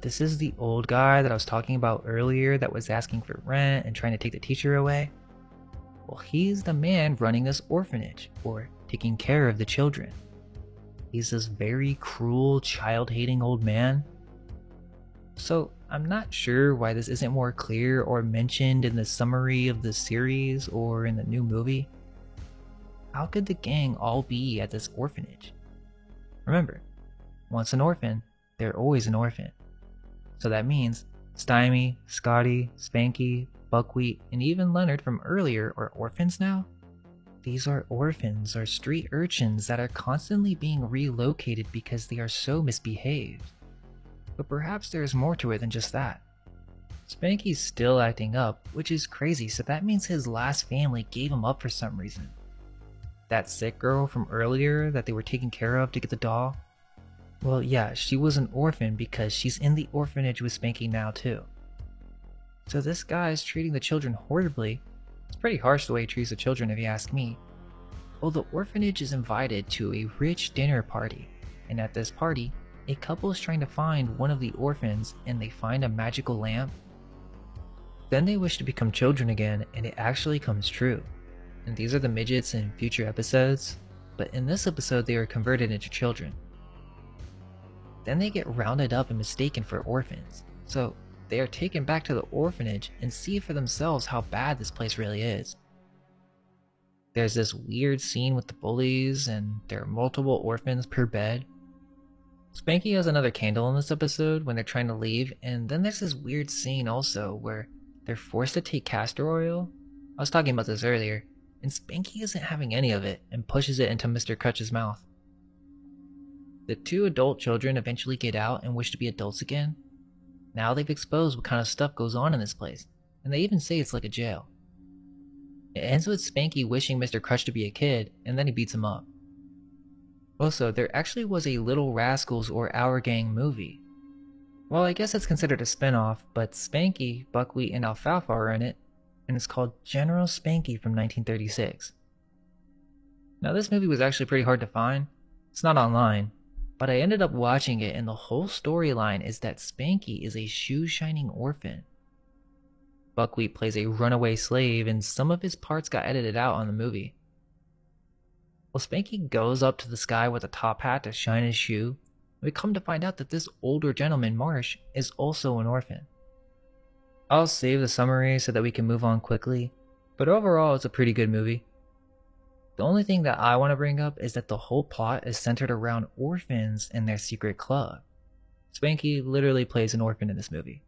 this is the old guy that I was talking about earlier that was asking for rent and trying to take the teacher away. Well, he's the man running this orphanage, or taking care of the children. He's this very cruel, child-hating old man. So, I'm not sure why this isn't more clear or mentioned in the summary of the series or in the new movie. How could the gang all be at this orphanage? Remember, once an orphan, they're always an orphan. So that means Stymie, Scotty, Spanky, Buckwheat, and even Leonard from earlier are orphans now? These are orphans or street urchins that are constantly being relocated because they are so misbehaved. But perhaps there's more to it than just that. Spanky's still acting up, which is crazy, so that means his last family gave him up for some reason. That sick girl from earlier that they were taking care of to get the doll? Well, yeah, she was an orphan because she's in the orphanage with Spanky now too. So this guy's treating the children horribly. It's pretty harsh the way he treats the children if you ask me. Well, the orphanage is invited to a rich dinner party, and at this party, a couple is trying to find one of the orphans and they find a magical lamp. Then they wish to become children again, and it actually comes true. And these are the midgets in future episodes, but in this episode they are converted into children. Then they get rounded up and mistaken for orphans, so they are taken back to the orphanage and see for themselves how bad this place really is. There's this weird scene with the bullies, and there are multiple orphans per bed. Spanky has another candle in this episode when they're trying to leave, and then there's this weird scene also where they're forced to take castor oil. I was talking about this earlier, and Spanky isn't having any of it and pushes it into Mr. Crutch's mouth. The two adult children eventually get out and wish to be adults again. Now they've exposed what kind of stuff goes on in this place, and they even say it's like a jail. It ends with Spanky wishing Mr. Crutch to be a kid, and then he beats him up. Also, there actually was a Little Rascals or Our Gang movie. Well, I guess it's considered a spin-off, but Spanky, Buckwheat, and Alfalfa are in it, and it's called General Spanky from 1936. Now this movie was actually pretty hard to find. It's not online, but I ended up watching it, and the whole storyline is that Spanky is a shoe-shining orphan. Buckwheat plays a runaway slave, and some of his parts got edited out on the movie. Well, Spanky goes up to the sky with a top hat to shine his shoe. We come to find out that this older gentleman, Marsh, is also an orphan. I'll save the summary so that we can move on quickly, but overall it's a pretty good movie. The only thing that I want to bring up is that the whole plot is centered around orphans and their secret club. Spanky literally plays an orphan in this movie.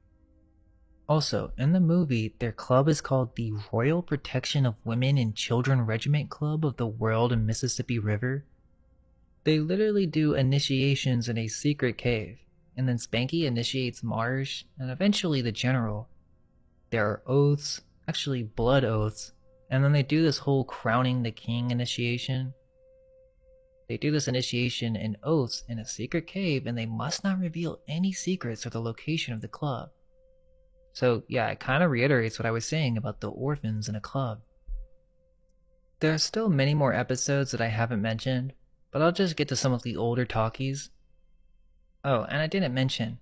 Also, in the movie, their club is called the Royal Protection of Women and Children Regiment Club of the World in Mississippi River. They literally do initiations in a secret cave, and then Spanky initiates Marsh and eventually the General. There are oaths, actually blood oaths, and then they do this whole crowning the king initiation. They do this initiation and oaths in a secret cave, and they must not reveal any secrets or the location of the club. So yeah, it kind of reiterates what I was saying about the orphans in a club. There are still many more episodes that I haven't mentioned, but I'll just get to some of the older talkies. Oh, and I didn't mention,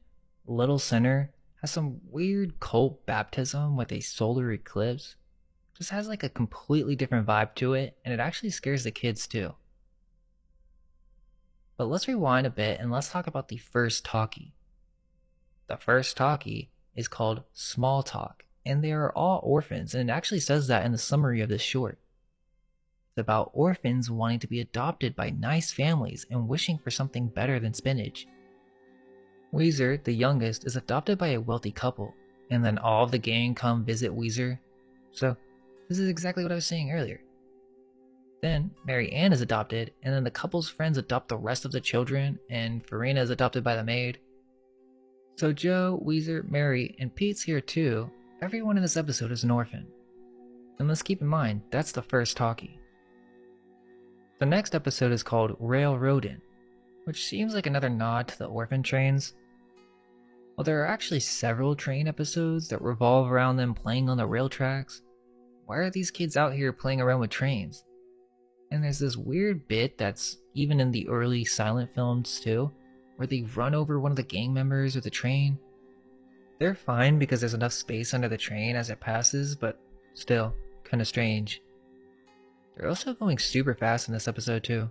Little Sinner has some weird cult baptism with a solar eclipse. Just has like a completely different vibe to it, and it actually scares the kids too. But let's rewind a bit and let's talk about the first talkie. The first talkie is called Small Talk, and they are all orphans, and it actually says that in the summary of this short. It's about orphans wanting to be adopted by nice families and wishing for something better than spinach. Weezer, the youngest, is adopted by a wealthy couple, and then all of the gang come visit Weezer. So, this is exactly what I was saying earlier. Then, Mary Ann is adopted, and then the couple's friends adopt the rest of the children, and Farina is adopted by the maid. So Joe, Weezer, Mary, and Pete's here too. Everyone in this episode is an orphan. And let's keep in mind, that's the first talkie. The next episode is called Railroadin', which seems like another nod to the orphan trains. Well, there are actually several train episodes that revolve around them playing on the rail tracks. Why are these kids out here playing around with trains? And there's this weird bit that's even in the early silent films too, where they run over one of the gang members with a train. They're fine because there's enough space under the train as it passes, but still, kinda strange. They're also going super fast in this episode too.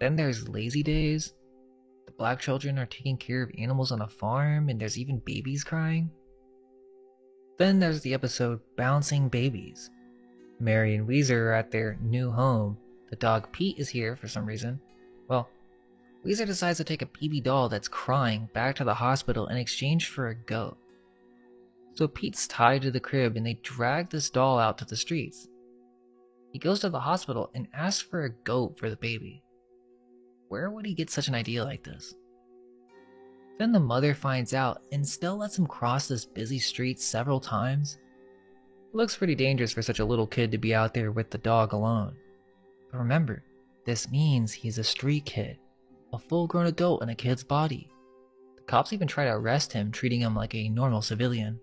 Then there's lazy days. The black children are taking care of animals on a farm, and there's even babies crying. Then there's the episode Bouncing Babies. Mary and Weezer are at their new home. The dog Pete is here for some reason. Well, Weezer decides to take a baby doll that's crying back to the hospital in exchange for a goat. So Pete's tied to the crib and they drag this doll out to the streets. He goes to the hospital and asks for a goat for the baby. Where would he get such an idea like this? Then the mother finds out and still lets him cross this busy street several times. It looks pretty dangerous for such a little kid to be out there with the dog alone. But remember, this means he's a street kid, a full-grown adult in a kid's body. The cops even try to arrest him, treating him like a normal civilian.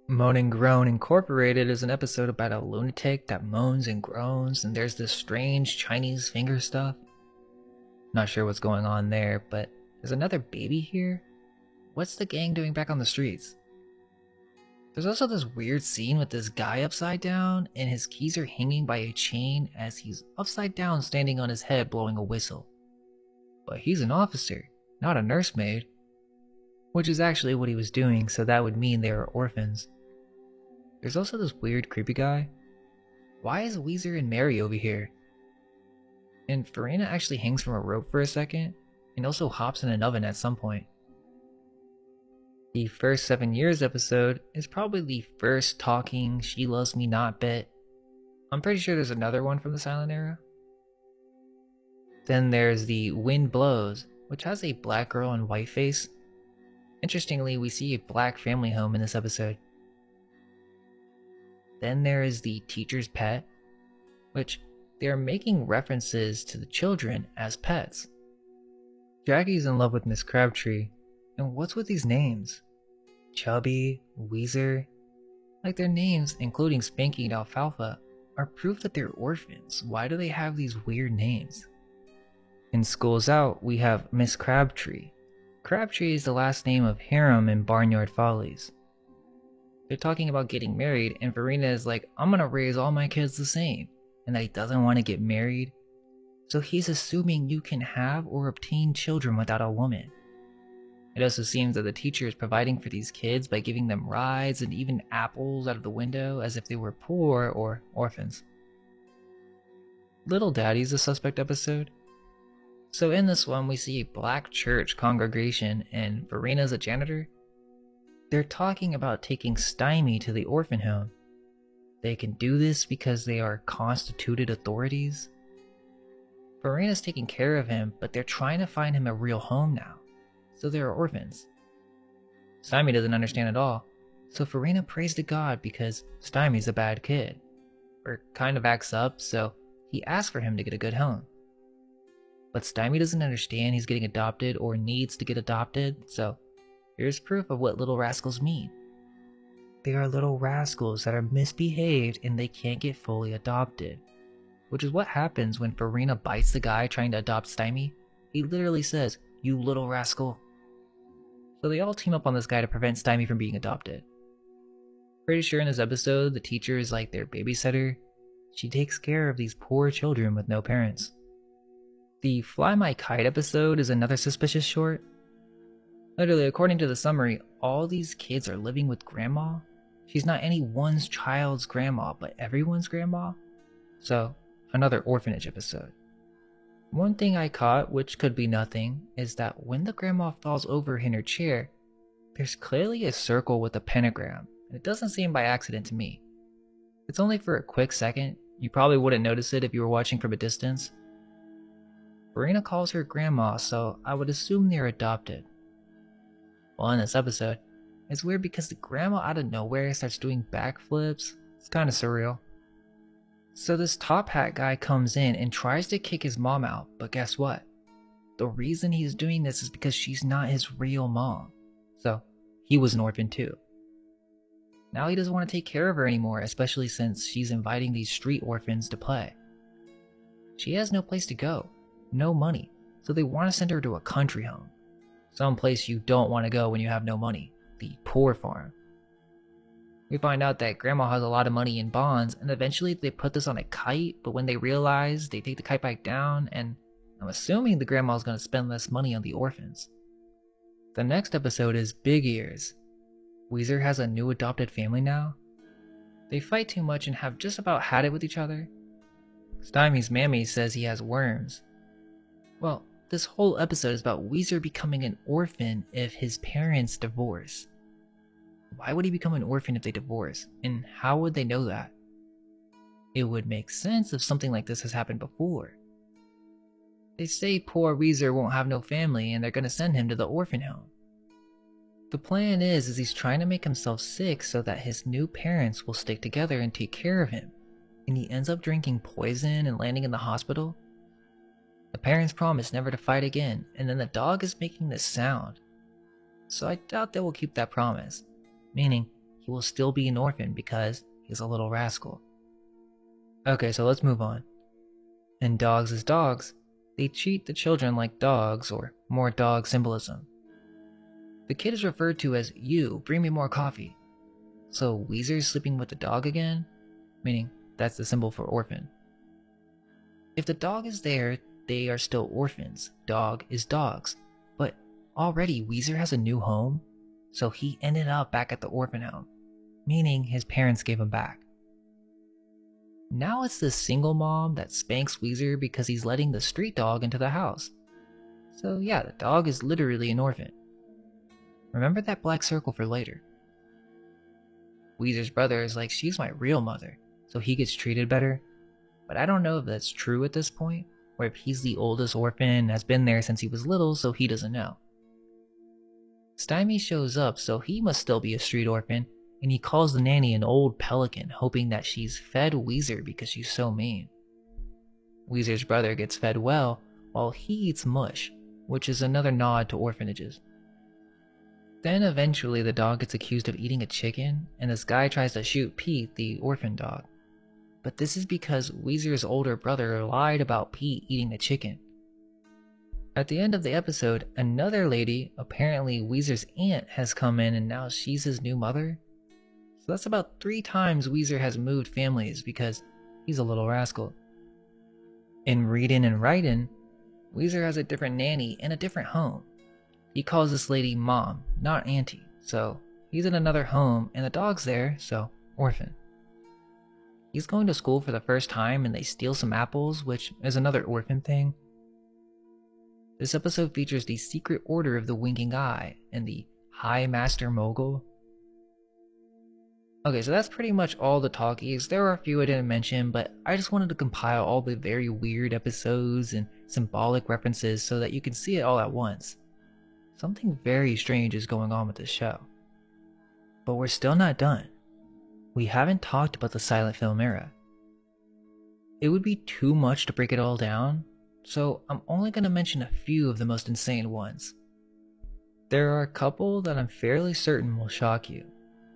Moan and Groan Incorporated is an episode about a lunatic that moans and groans, and there's this strange Chinese finger stuff. Not sure what's going on there, but there's another baby here? What's the gang doing back on the streets? There's also this weird scene with this guy upside down, and his keys are hanging by a chain as he's upside down standing on his head blowing a whistle. But he's an officer, not a nursemaid. Which is actually what he was doing, so that would mean they are orphans. There's also this weird creepy guy. Why is Weezer and Mary over here? And Farina actually hangs from a rope for a second, and also hops in an oven at some point. The first 7 years episode is probably the first talking She Loves Me Not bit. I'm pretty sure there's another one from the silent era. Then there's the Wind Blows, which has a black girl and white face. Interestingly, we see a black family home in this episode. Then there is the Teacher's Pet, which they are making references to the children as pets. Jackie's in love with Miss Crabtree, and what's with these names? Chubby, Weezer, like their names, including Spanky and Alfalfa, are proof that they're orphans. Why do they have these weird names? In School's Out, we have Miss Crabtree. Crabtree is the last name of Harem in Barnyard Follies. They're talking about getting married, and Farina is like, I'm gonna raise all my kids the same, and that he doesn't want to get married. So he's assuming you can have or obtain children without a woman. It also seems that the teacher is providing for these kids by giving them rides and even apples out of the window as if they were poor or orphans. Little Daddy's a suspect episode. So in this one, we see a black church congregation and Farina's a janitor. They're talking about taking Stymie to the orphan home. They can do this because they are constituted authorities. Farina's taking care of him, but they're trying to find him a real home now. So they're orphans. Stymie doesn't understand at all, so Farina prays to God because Stymie's a bad kid. Or kind of acts up, so he asks for him to get a good home. But Stymie doesn't understand he's getting adopted or needs to get adopted, so here's proof of what little rascals mean. They are little rascals that are misbehaved and they can't get fully adopted. Which is what happens when Farina bites the guy trying to adopt Stymie. He literally says, "You little rascal." So they all team up on this guy to prevent Stymie from being adopted. Pretty sure in this episode, the teacher is like their babysitter. She takes care of these poor children with no parents. The Fly My Kite episode is another suspicious short. Literally, according to the summary, all these kids are living with grandma. She's not any one child's grandma, but everyone's grandma. So, another orphanage episode. One thing I caught, which could be nothing, is that when the grandma falls over in her chair, there's clearly a circle with a pentagram, and it doesn't seem by accident to me. It's only for a quick second. You probably wouldn't notice it if you were watching from a distance. Farina calls her grandma, so I would assume they're adopted. Well, in this episode, it's weird because the grandma out of nowhere starts doing backflips. It's kind of surreal. So this top hat guy comes in and tries to kick his mom out, but guess what? The reason he's doing this is because she's not his real mom. So, he was an orphan too. Now he doesn't want to take care of her anymore, especially since she's inviting these street orphans to play. She has no place to go, no money, so they want to send her to a country home. Some place you don't want to go when you have no money, the poor farm. We find out that Grandma has a lot of money in bonds, and eventually they put this on a kite, but when they realize, they take the kite back down, and I'm assuming the grandma's going to spend less money on the orphans. The next episode is Big Ears. Weezer has a new adopted family now. They fight too much and have just about had it with each other. Stymie's mammy says he has worms. Well, this whole episode is about Weezer becoming an orphan if his parents divorce. Why would he become an orphan if they divorce, and how would they know that? It would make sense if something like this has happened before. They say poor Weezer won't have no family and they're gonna send him to the orphan home. The plan is he's trying to make himself sick so that his new parents will stick together and take care of him, and he ends up drinking poison and landing in the hospital. The parents promise never to fight again, and then the dog is making this sound. So I doubt they will keep that promise, meaning he will still be an orphan because he's a little rascal. Okay, so let's move on. In Dogs as Dogs, they treat the children like dogs, or more dog symbolism. The kid is referred to as "you, bring me more coffee." So Weezer's sleeping with the dog again, meaning that's the symbol for orphan. If the dog is there, they are still orphans. Dog is dogs. But already Weezer has a new home, so he ended up back at the orphan home, meaning his parents gave him back. Now it's the single mom that spanks Weezer because he's letting the street dog into the house. So yeah, the dog is literally an orphan. Remember that black circle for later. Weezer's brother is like, she's my real mother, so he gets treated better. But I don't know if that's true at this point, or if he's the oldest orphan and has been there since he was little, so he doesn't know. Stymie shows up, so he must still be a street orphan, and he calls the nanny an old pelican, hoping that she's fed Weezer because she's so mean. Weezer's brother gets fed well, while he eats mush, which is another nod to orphanages. Then eventually the dog gets accused of eating a chicken, and this guy tries to shoot Pete, the orphan dog. But this is because Weezer's older brother lied about Pete eating the chicken. At the end of the episode, another lady, apparently Weezer's aunt, has come in and now she's his new mother. So that's about 3 times Weezer has moved families because he's a little rascal. In Readin' and Writin', Weezer has a different nanny and a different home. He calls this lady Mom, not Auntie, so he's in another home and the dog's there, so orphan. He's going to school for the first time and they steal some apples, which is another orphan thing. This episode features the Secret Order of the Winking Eye and the High Master Mogul. Okay, so that's pretty much all the talkies. There are a few I didn't mention, but I just wanted to compile all the very weird episodes and symbolic references so that you can see it all at once. Something very strange is going on with this show. But we're still not done. We haven't talked about the silent film era. It would be too much to break it all down, so I'm only going to mention a few of the most insane ones. There are a couple that I'm fairly certain will shock you,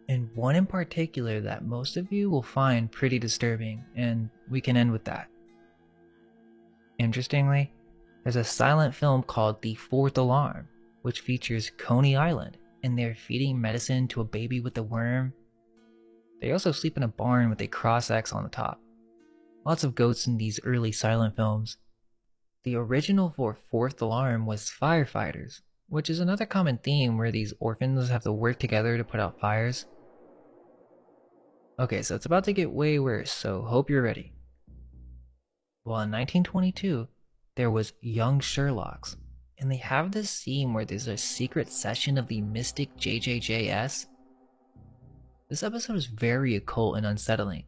and one in particular that most of you will find pretty disturbing, and we can end with that. Interestingly, there's a silent film called The Fourth Alarm, which features Coney Island, and they're feeding medicine to a baby with a worm. They also sleep in a barn with a cross X on the top. Lots of goats in these early silent films. The original for Fourth Alarm was firefighters, which is another common theme where these orphans have to work together to put out fires. Okay, so it's about to get way worse, so hope you're ready. Well, in 1922, there was Young Sherlocks, and they have this scene where there's a secret session of the mystic JJJS. This episode is very occult and unsettling.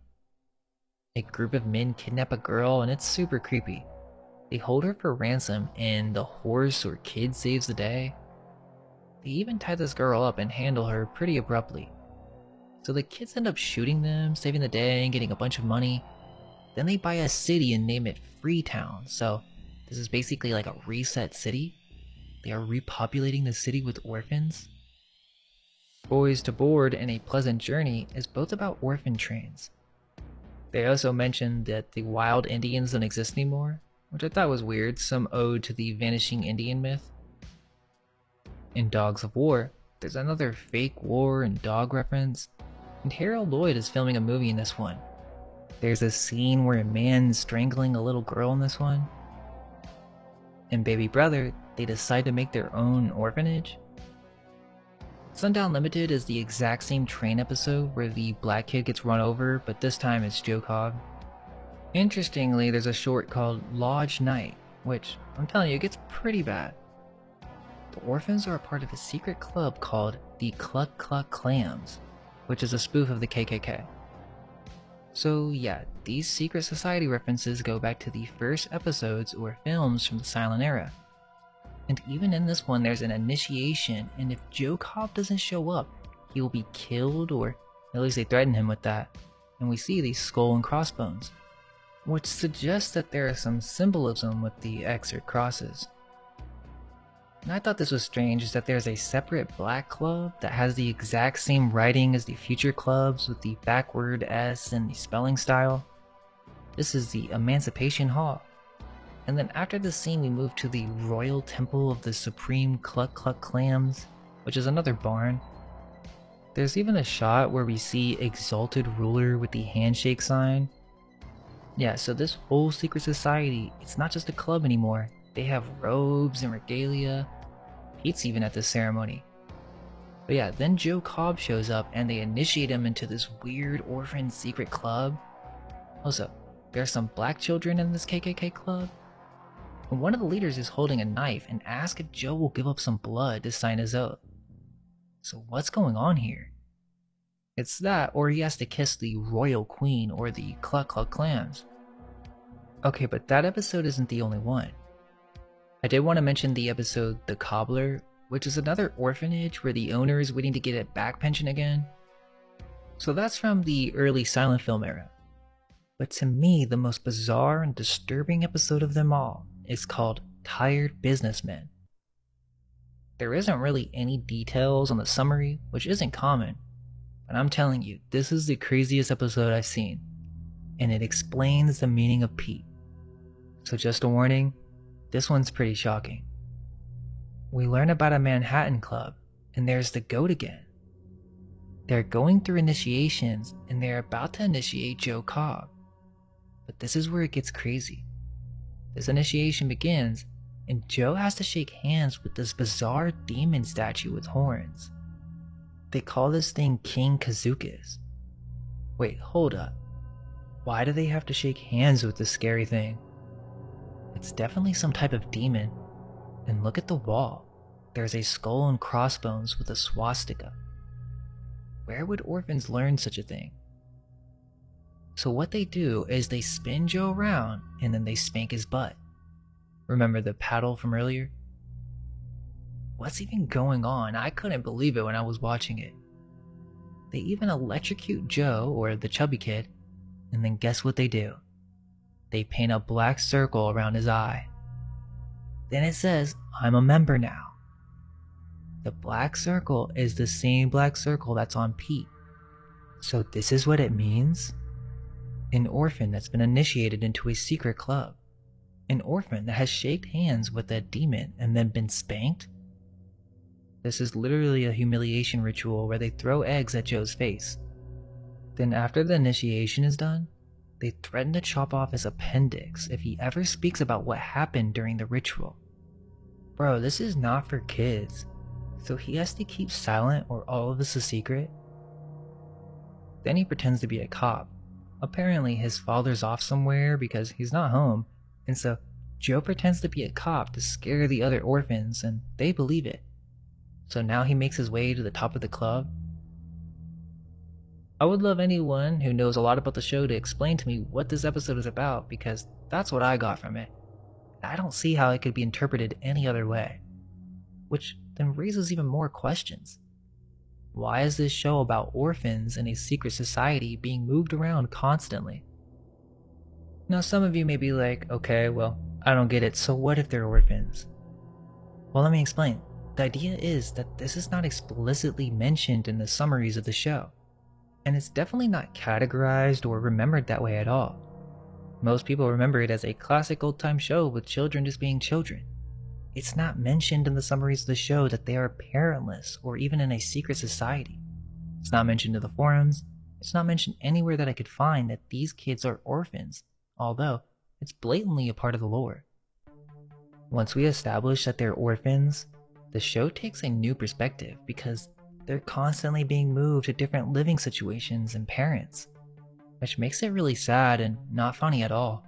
A group of men kidnap a girl and it's super creepy. They hold her for ransom and the horse or kid saves the day. They even tie this girl up and handle her pretty abruptly. So the kids end up shooting them, saving the day and getting a bunch of money. Then they buy a city and name it Freetown, so this is basically like a reset city. They are repopulating the city with orphans. Boys to Board and A Pleasant Journey is both about orphan trains. They also mentioned that the wild Indians don't exist anymore, which I thought was weird, some ode to the vanishing Indian myth. In Dogs of War, there's another fake war and dog reference, and Harold Lloyd is filming a movie in this one. There's a scene where a man is strangling a little girl in this one. In Baby Brother, they decide to make their own orphanage. Sundown Limited is the exact same train episode where the black kid gets run over, but this time it's Joe Cobb. Interestingly, there's a short called Lodge Night, which, I'm telling you, it gets pretty bad. The orphans are a part of a secret club called the Cluck Cluck Clams, which is a spoof of the KKK. So yeah, these secret society references go back to the first episodes or films from the silent era. And even in this one there's an initiation, and if Joe Cobb doesn't show up, he will be killed, or at least they threaten him with that. And we see these skull and crossbones, which suggests that there is some symbolism with the X or crosses. And I thought this was strange, is that there's a separate black club that has the exact same writing as the future clubs with the backward S and the spelling style. This is the Emancipation Hall. And then after this scene we move to the Royal Temple of the Supreme Cluck Cluck Clams, which is another barn. There's even a shot where we see Exalted Ruler with the handshake sign. Yeah, so this whole secret society, it's not just a club anymore. They have robes and regalia. Pete's even at this ceremony. But yeah, then Joe Cobb shows up and they initiate him into this weird orphan secret club. Also, there's some black children in this KKK club. And one of the leaders is holding a knife and asks if Joe will give up some blood to sign his oath. So what's going on here? It's that, or he has to kiss the royal queen or the Cluck Cluck Clams. Okay, but that episode isn't the only one. I did want to mention the episode The Cobbler, which is another orphanage where the owner is waiting to get a back pension again. So that's from the early silent film era. But to me, the most bizarre and disturbing episode of them all is called Tired Businessmen. There isn't really any details on the summary, which isn't common, but I'm telling you, this is the craziest episode I've seen, and it explains the meaning of Pete. So just a warning, this one's pretty shocking. We learn about a Manhattan club, and there's the goat again. They're going through initiations, and they're about to initiate Joe Cobb. But this is where it gets crazy. This initiation begins, and Joe has to shake hands with this bizarre demon statue with horns. They call this thing King Kazukas. Wait, hold up. Why do they have to shake hands with this scary thing? It's definitely some type of demon. And look at the wall. There's a skull and crossbones with a swastika. Where would orphans learn such a thing? So what they do is they spin Joe around and then they spank his butt. Remember the paddle from earlier? What's even going on? I couldn't believe it when I was watching it. They even electrocute Joe, or the chubby kid, and then guess what they do? They paint a black circle around his eye. Then it says, "I'm a member now." The black circle is the same black circle that's on Pete. So this is what it means? An orphan that's been initiated into a secret club. An orphan that has shaked hands with a demon and then been spanked? This is literally a humiliation ritual where they throw eggs at Joe's face. Then after the initiation is done, they threaten to chop off his appendix if he ever speaks about what happened during the ritual. Bro, this is not for kids. So he has to keep silent or all of this a secret? Then he pretends to be a cop. Apparently his father's off somewhere because he's not home, and so Joe pretends to be a cop to scare the other orphans, and they believe it. So now he makes his way to the top of the club. I would love anyone who knows a lot about the show to explain to me what this episode is about, because that's what I got from it. I don't see how it could be interpreted any other way. Which then raises even more questions. Why is this show about orphans in a secret society being moved around constantly? Now some of you may be like, okay, well, I don't get it, so what if they're orphans? Well, let me explain. The idea is that this is not explicitly mentioned in the summaries of the show, and it's definitely not categorized or remembered that way at all. Most people remember it as a classic old-time show with children just being children. it's not mentioned in the summaries of the show that they are parentless or even in a secret society. It's not mentioned in the forums. It's not mentioned anywhere that I could find that these kids are orphans, although it's blatantly a part of the lore. Once we establish that they're orphans, the show takes a new perspective because they're constantly being moved to different living situations and parents, which makes it really sad and not funny at all.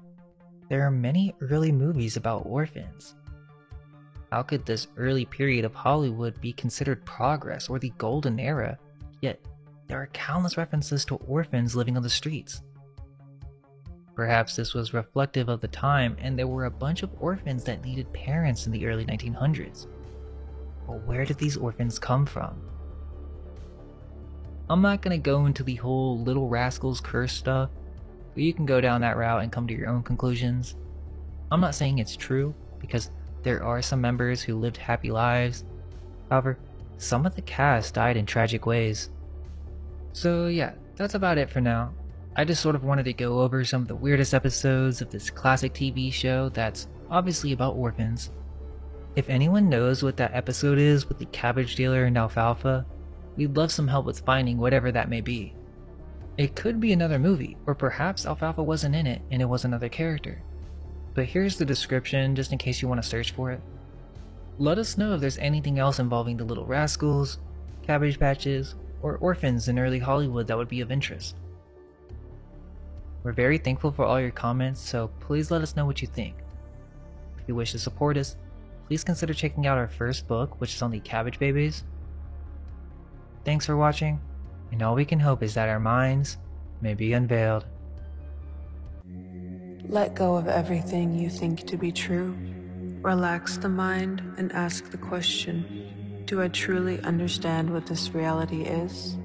There are many early movies about orphans. How could this early period of Hollywood be considered progress or the golden era, yet there are countless references to orphans living on the streets? Perhaps this was reflective of the time and there were a bunch of orphans that needed parents in the early 1900s. But where did these orphans come from? I'm not going to go into the whole Little Rascals curse stuff, but you can go down that route and come to your own conclusions. I'm not saying it's true, because there are some members who lived happy lives. However, some of the cast died in tragic ways. So yeah, that's about it for now. I just sort of wanted to go over some of the weirdest episodes of this classic TV show that's obviously about orphans. If anyone knows what that episode is with the cabbage dealer and alfalfa, we'd love some help with finding whatever that may be. It could be another movie, or perhaps alfalfa wasn't in it and it was another character. But here's the description just in case you want to search for it. Let us know if there's anything else involving the Little Rascals, Cabbage Patches, or orphans in early Hollywood that would be of interest. We're very thankful for all your comments, so please let us know what you think. If you wish to support us, please consider checking out our first book, which is on the Cabbage Babies. Thanks for watching, and all we can hope is that our minds may be unveiled. Let go of everything you think to be true. Relax the mind and ask the question, do I truly understand what this reality is?